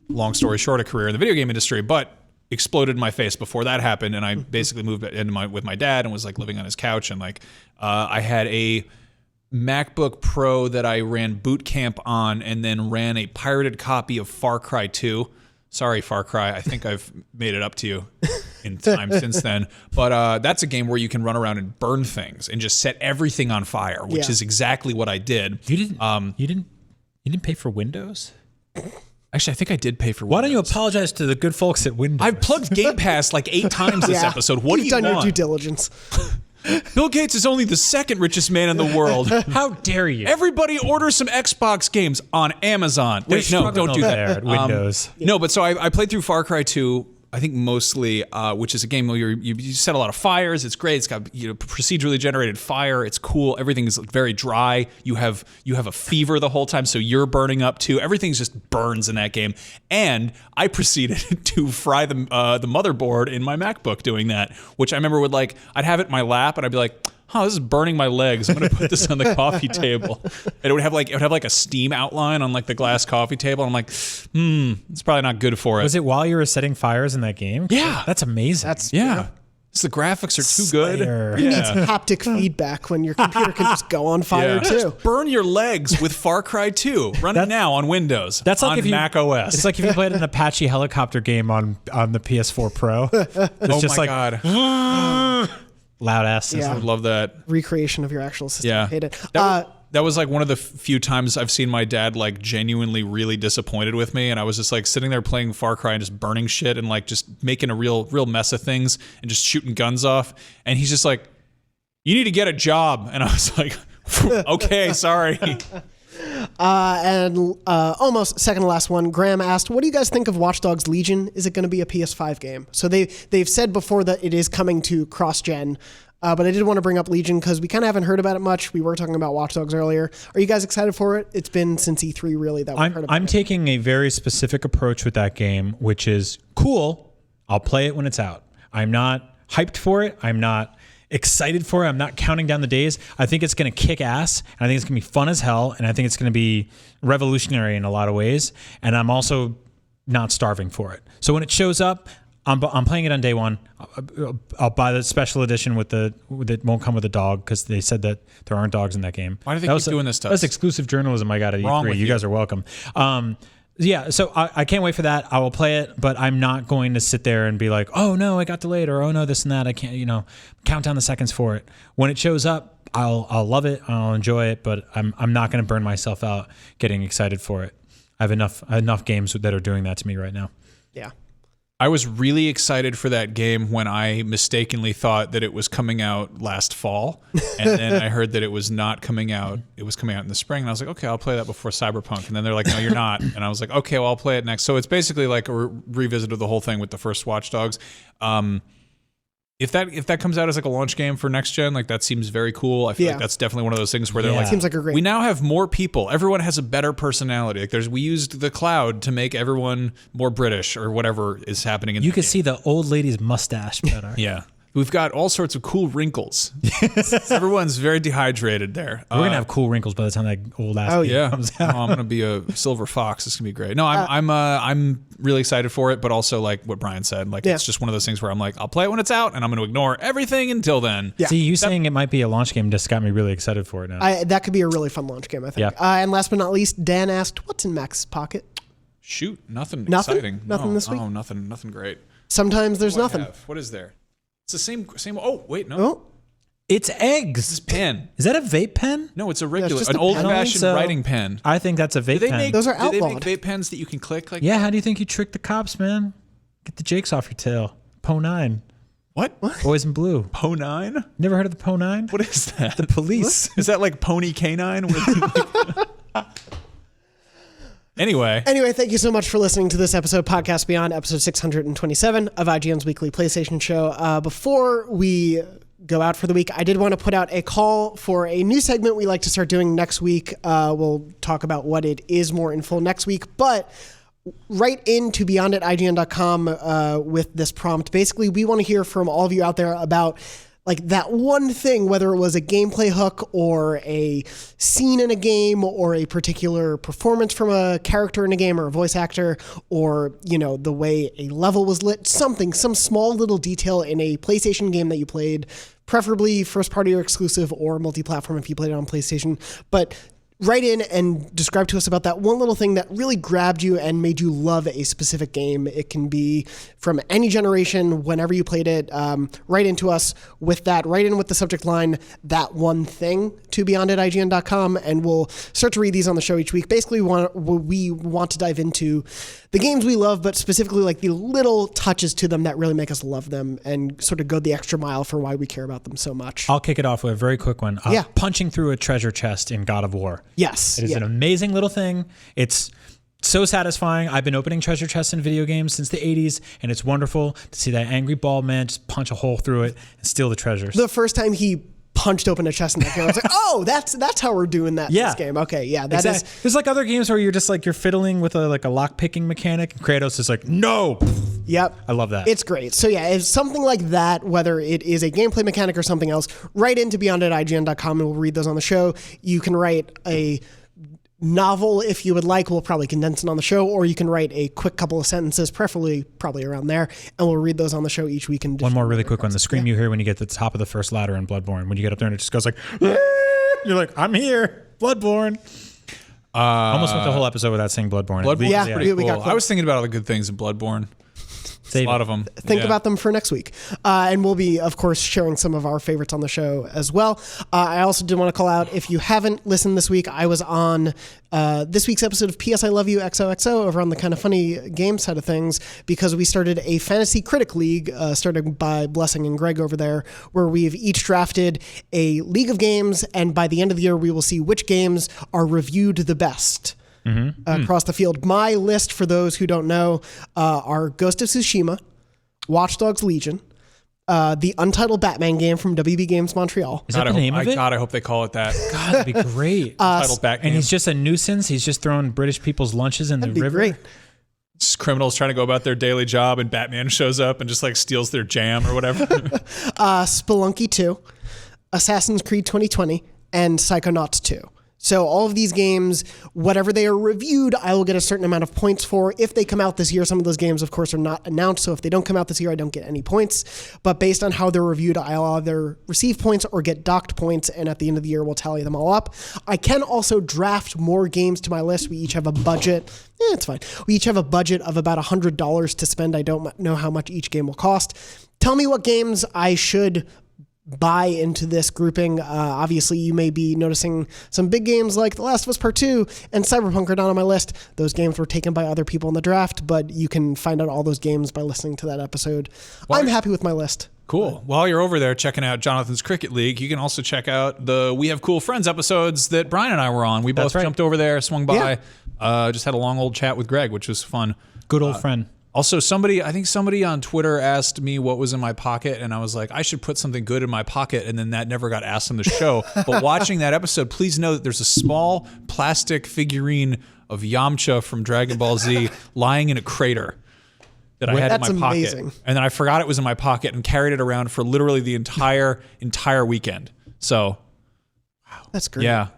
long story short, a career in the video game industry, but exploded in my face before that happened. And I basically moved in with my dad and was like living on his couch. And like, I had a MacBook Pro that I ran boot camp on, and then ran a pirated copy of Far Cry 2. Sorry, Far Cry. I think I've made it up to you in time since then. But that's a game where you can run around and burn things and just set everything on fire, which is exactly what I did. You didn't pay for Windows? Actually, I think I did pay for Windows. Why don't you apologize to the good folks at Windows? I've plugged Game Pass like 8 times this episode. What do you want? You've done your due diligence. Bill Gates is only the second richest man in the world. How dare you? Everybody order some Xbox games on Amazon. Wait, no, don't do that. There at Windows. No, but so I played through Far Cry 2, I think mostly, which is a game where you set a lot of fires. It's great. It's got procedurally generated fire. It's cool. Everything is very dry. You have a fever the whole time, so you're burning up too. Everything just burns in that game. And I proceeded to fry the motherboard in my MacBook doing that, which I remember I'd have it in my lap and I'd be like, this is burning my legs. I'm gonna put this on the coffee table, and it would have like a steam outline on like the glass coffee table. And I'm like, it's probably not good for it. Was it while you were setting fires in that game? Yeah, that's amazing. So the graphics are too good. Who needs haptic feedback when your computer can just go on fire too? Just burn your legs with Far Cry 2. Run it now on Windows. That's like on Mac OS. It's like if you played an Apache helicopter game on the PS4 Pro. It's just my like, God. Loud asses. Yeah. I would love that. Recreation of your actual system. Yeah. I hate it. That was like one of the few times I've seen my dad like genuinely really disappointed with me, and I was just like sitting there playing Far Cry and just burning shit and like just making a real mess of things and just shooting guns off. And he's just like, "You need to get a job." And I was like, "Okay, sorry." And almost second to last one, Graham asked, what do you guys think of Watch Dogs Legion? Is it going to be a PS5 game? So they've said before that it is coming to cross-gen, but I did want to bring up Legion because we kind of haven't heard about it much. We were talking about Watch Dogs earlier. Are you guys excited for it? It's been since E3 really that we've heard about it. I'm taking a very specific approach with that game, which is cool. I'll play it when it's out. I'm not hyped for it. excited for it. I'm not counting down the days. I think it's going to kick ass, and I think it's going to be fun as hell, and I think it's going to be revolutionary in a lot of ways. And I'm also not starving for it. So when it shows up, I'm playing it on day one. I'll buy the special edition with it won't come with a dog because they said that there aren't dogs in that game. Why do they keep doing this to us? That's exclusive journalism I got at E3. You guys are welcome. Yeah, so I can't wait for that. I will play it, but I'm not going to sit there and be like, oh no, it got delayed, or oh no, this and that. I can't, count down the seconds for it. When it shows up, I'll love it. I'll enjoy it, but I'm not going to burn myself out getting excited for it. I have enough games that are doing that to me right now. Yeah. I was really excited for that game when I mistakenly thought that it was coming out last fall. And then I heard that it was not coming out. It was coming out in the spring. And I was like, okay, I'll play that before Cyberpunk. And then they're like, no, you're not. And I was like, okay, well, I'll play it next. So it's basically like a revisit of the whole thing with the first Watch Dogs. If that comes out as like a launch game for next gen, like that seems very cool. I feel like that's definitely one of those things where they're like, seems like a great. We now have more people. Everyone has a better personality. Like we used the cloud to make everyone more British or whatever is happening in. You can see the old lady's mustache better. Yeah. We've got all sorts of cool wrinkles. Everyone's very dehydrated there. We're gonna have cool wrinkles by the time that old ass comes out. I'm gonna be a silver fox. It's gonna be great. No, I'm really excited for it, but also like what Brian said, like it's just one of those things where I'm like, I'll play it when it's out, and I'm gonna ignore everything until then. Yeah. See, saying it might be a launch game just got me really excited for it now. That could be a really fun launch game, I think. Yeah. And last but not least, Dan asked, "What's in Max's pocket?" Nothing exciting. Nothing this week. Oh, nothing great. Sometimes there's nothing. What is there? It's the same. Oh, wait, no. Oh. It's eggs. This pen. Is that a vape pen? No, it's a regular, an old-fashioned writing pen. I think that's a vape pen. Those are outlawed. Do they make vape pens that you can click? Like how do you think you trick the cops, man? Get the jakes off your tail. Po9. What? Boys in Blue. Po9? Never heard of the Po9? What is that? The police. Is that like Pony Canine? Anyway, thank you so much for listening to this episode, Podcast Beyond, episode 627 of IGN's weekly PlayStation show. Before we go out for the week, I did want to put out a call for a new segment we like to start doing next week. We'll talk about what it is more in full next week, but write into beyond@ign.com with this prompt. Basically, we want to hear from all of you out there about like that one thing, whether it was a gameplay hook or a scene in a game or a particular performance from a character in a game or a voice actor, or, the way a level was lit, some small little detail in a PlayStation game that you played, preferably first party or exclusive or multi-platform if you played it on PlayStation. But write in and describe to us about that one little thing that really grabbed you and made you love a specific game. It can be from any generation, whenever you played it. Write into us with that. Write in with the subject line, that one thing, to beyond@ign.com, and we'll start to read these on the show each week. Basically, we want to dive into the games we love, but specifically like the little touches to them that really make us love them and sort of go the extra mile for why we care about them so much. I'll kick it off with a very quick one. Punching through a treasure chest in God of War. Yes. It is an amazing little thing. It's so satisfying. I've been opening treasure chests in video games since the 80s, and it's wonderful to see that angry bald man just punch a hole through it and steal the treasures. The first time he punched open a chest in that game, I was like, oh, that's how we're doing that in this game. Okay, yeah, that is. There's like other games where you're just like, you're fiddling with a lock picking mechanic, and Kratos is like, no. Yep. I love that. It's great. So yeah, if something like that, whether it is a gameplay mechanic or something else, write into beyond@ign.com and we'll read those on the show. You can write a novel if you would like. We'll probably condense it on the show, or you can write a quick couple of sentences, preferably probably around there, and we'll read those on the show each week. One more really quick one. The scream you hear when you get to the top of the first ladder in Bloodborne, when you get up there and it just goes like, you're like, I'm here, Bloodborne. Almost went the whole episode without saying Bloodborne. Bloodborne's pretty we cool. got I was thinking about all the good things in Bloodborne. A lot of them. Think about them for next week. And we'll be, of course, sharing some of our favorites on the show as well. I also did want to call out, if you haven't listened this week, I was on this week's episode of PS I Love You XOXO over on the Kind of Funny game side of things, because we started a Fantasy Critic League, started by Blessing and Greg over there, where we've each drafted a league of games, and by the end of the year, we will see which games are reviewed the best. Across the field. My list, for those who don't know, are Ghost of Tsushima, Watch Dogs Legion, the Untitled Batman game from WB Games Montreal. Is that the name of it? God, I hope they call it that. God, that'd be great. Untitled Bat game. And he's just a nuisance. He's just throwing British people's lunches in the river. Great. criminals trying to go about their daily job, and Batman shows up and just like steals their jam or whatever. Spelunky 2, Assassin's Creed 2020, and Psychonauts 2. So all of these games, whatever they are reviewed, I will get a certain amount of points for. If they come out this year, some of those games, of course, are not announced. So if they don't come out this year, I don't get any points. But based on how they're reviewed, I'll either receive points or get docked points. And at the end of the year, we'll tally them all up. I can also draft more games to my list. We each have a budget. It's fine. We each have a budget of about $100 to spend. I don't know how much each game will cost. Tell me what games I should buy into this grouping. Obviously, you may be noticing some big games like The Last of Us Part 2 and Cyberpunk are not on my list. Those games were taken by other people in the draft, but you can find out all those games by listening to that episode. I'm happy with my list. Cool. While you're over there checking out Jonathan's Cricket League, you can also check out the We Have Cool Friends episodes that Brian and I were on. We both jumped over there, swung by, just had a long old chat with Greg, which was fun. Good old friend. Also, I think somebody on Twitter asked me what was in my pocket, and I was like, I should put something good in my pocket, and then that never got asked on the show. But watching that episode, please know that there's a small plastic figurine of Yamcha from Dragon Ball Z lying in a crater that I had in my pocket. Amazing. And then I forgot it was in my pocket and carried it around for literally the entire weekend. So, wow. That's great. Yeah.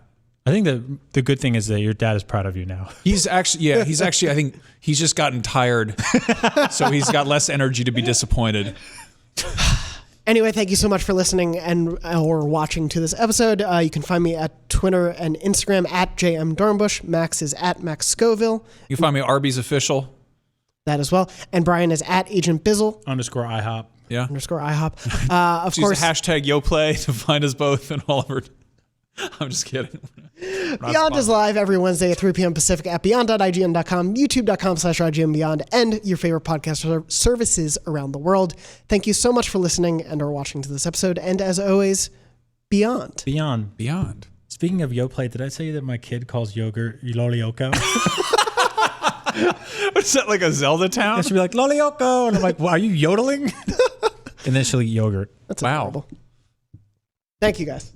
I think the good thing is that your dad is proud of you now. He's actually, I think he's just gotten tired. So he's got less energy to be disappointed. Anyway, thank you so much for listening or watching to this episode. You can find me at Twitter and Instagram at JM Dornbush. Max is at Max Scoville. You can find me at Arby's Official. That as well. And Brian is at Agent Bizzle. _IHOP. Yeah. _IHOP. Of course. Use hashtag YoPlay to find us both and all of our... I'm just kidding. Beyond is live every Wednesday at 3 p.m. Pacific at beyond.ign.com, youtube.com/IGNBeyond, and your favorite podcast services around the world. Thank you so much for listening and or watching to this episode. And as always, Beyond. Beyond. Speaking of YoPlay, did I tell you that my kid calls yogurt Lolioko? Is that like a Zelda town? And she'll be like, Lolioko. And I'm like, well, are you yodeling? And then she'll eat yogurt. That's adorable. Thank you, guys.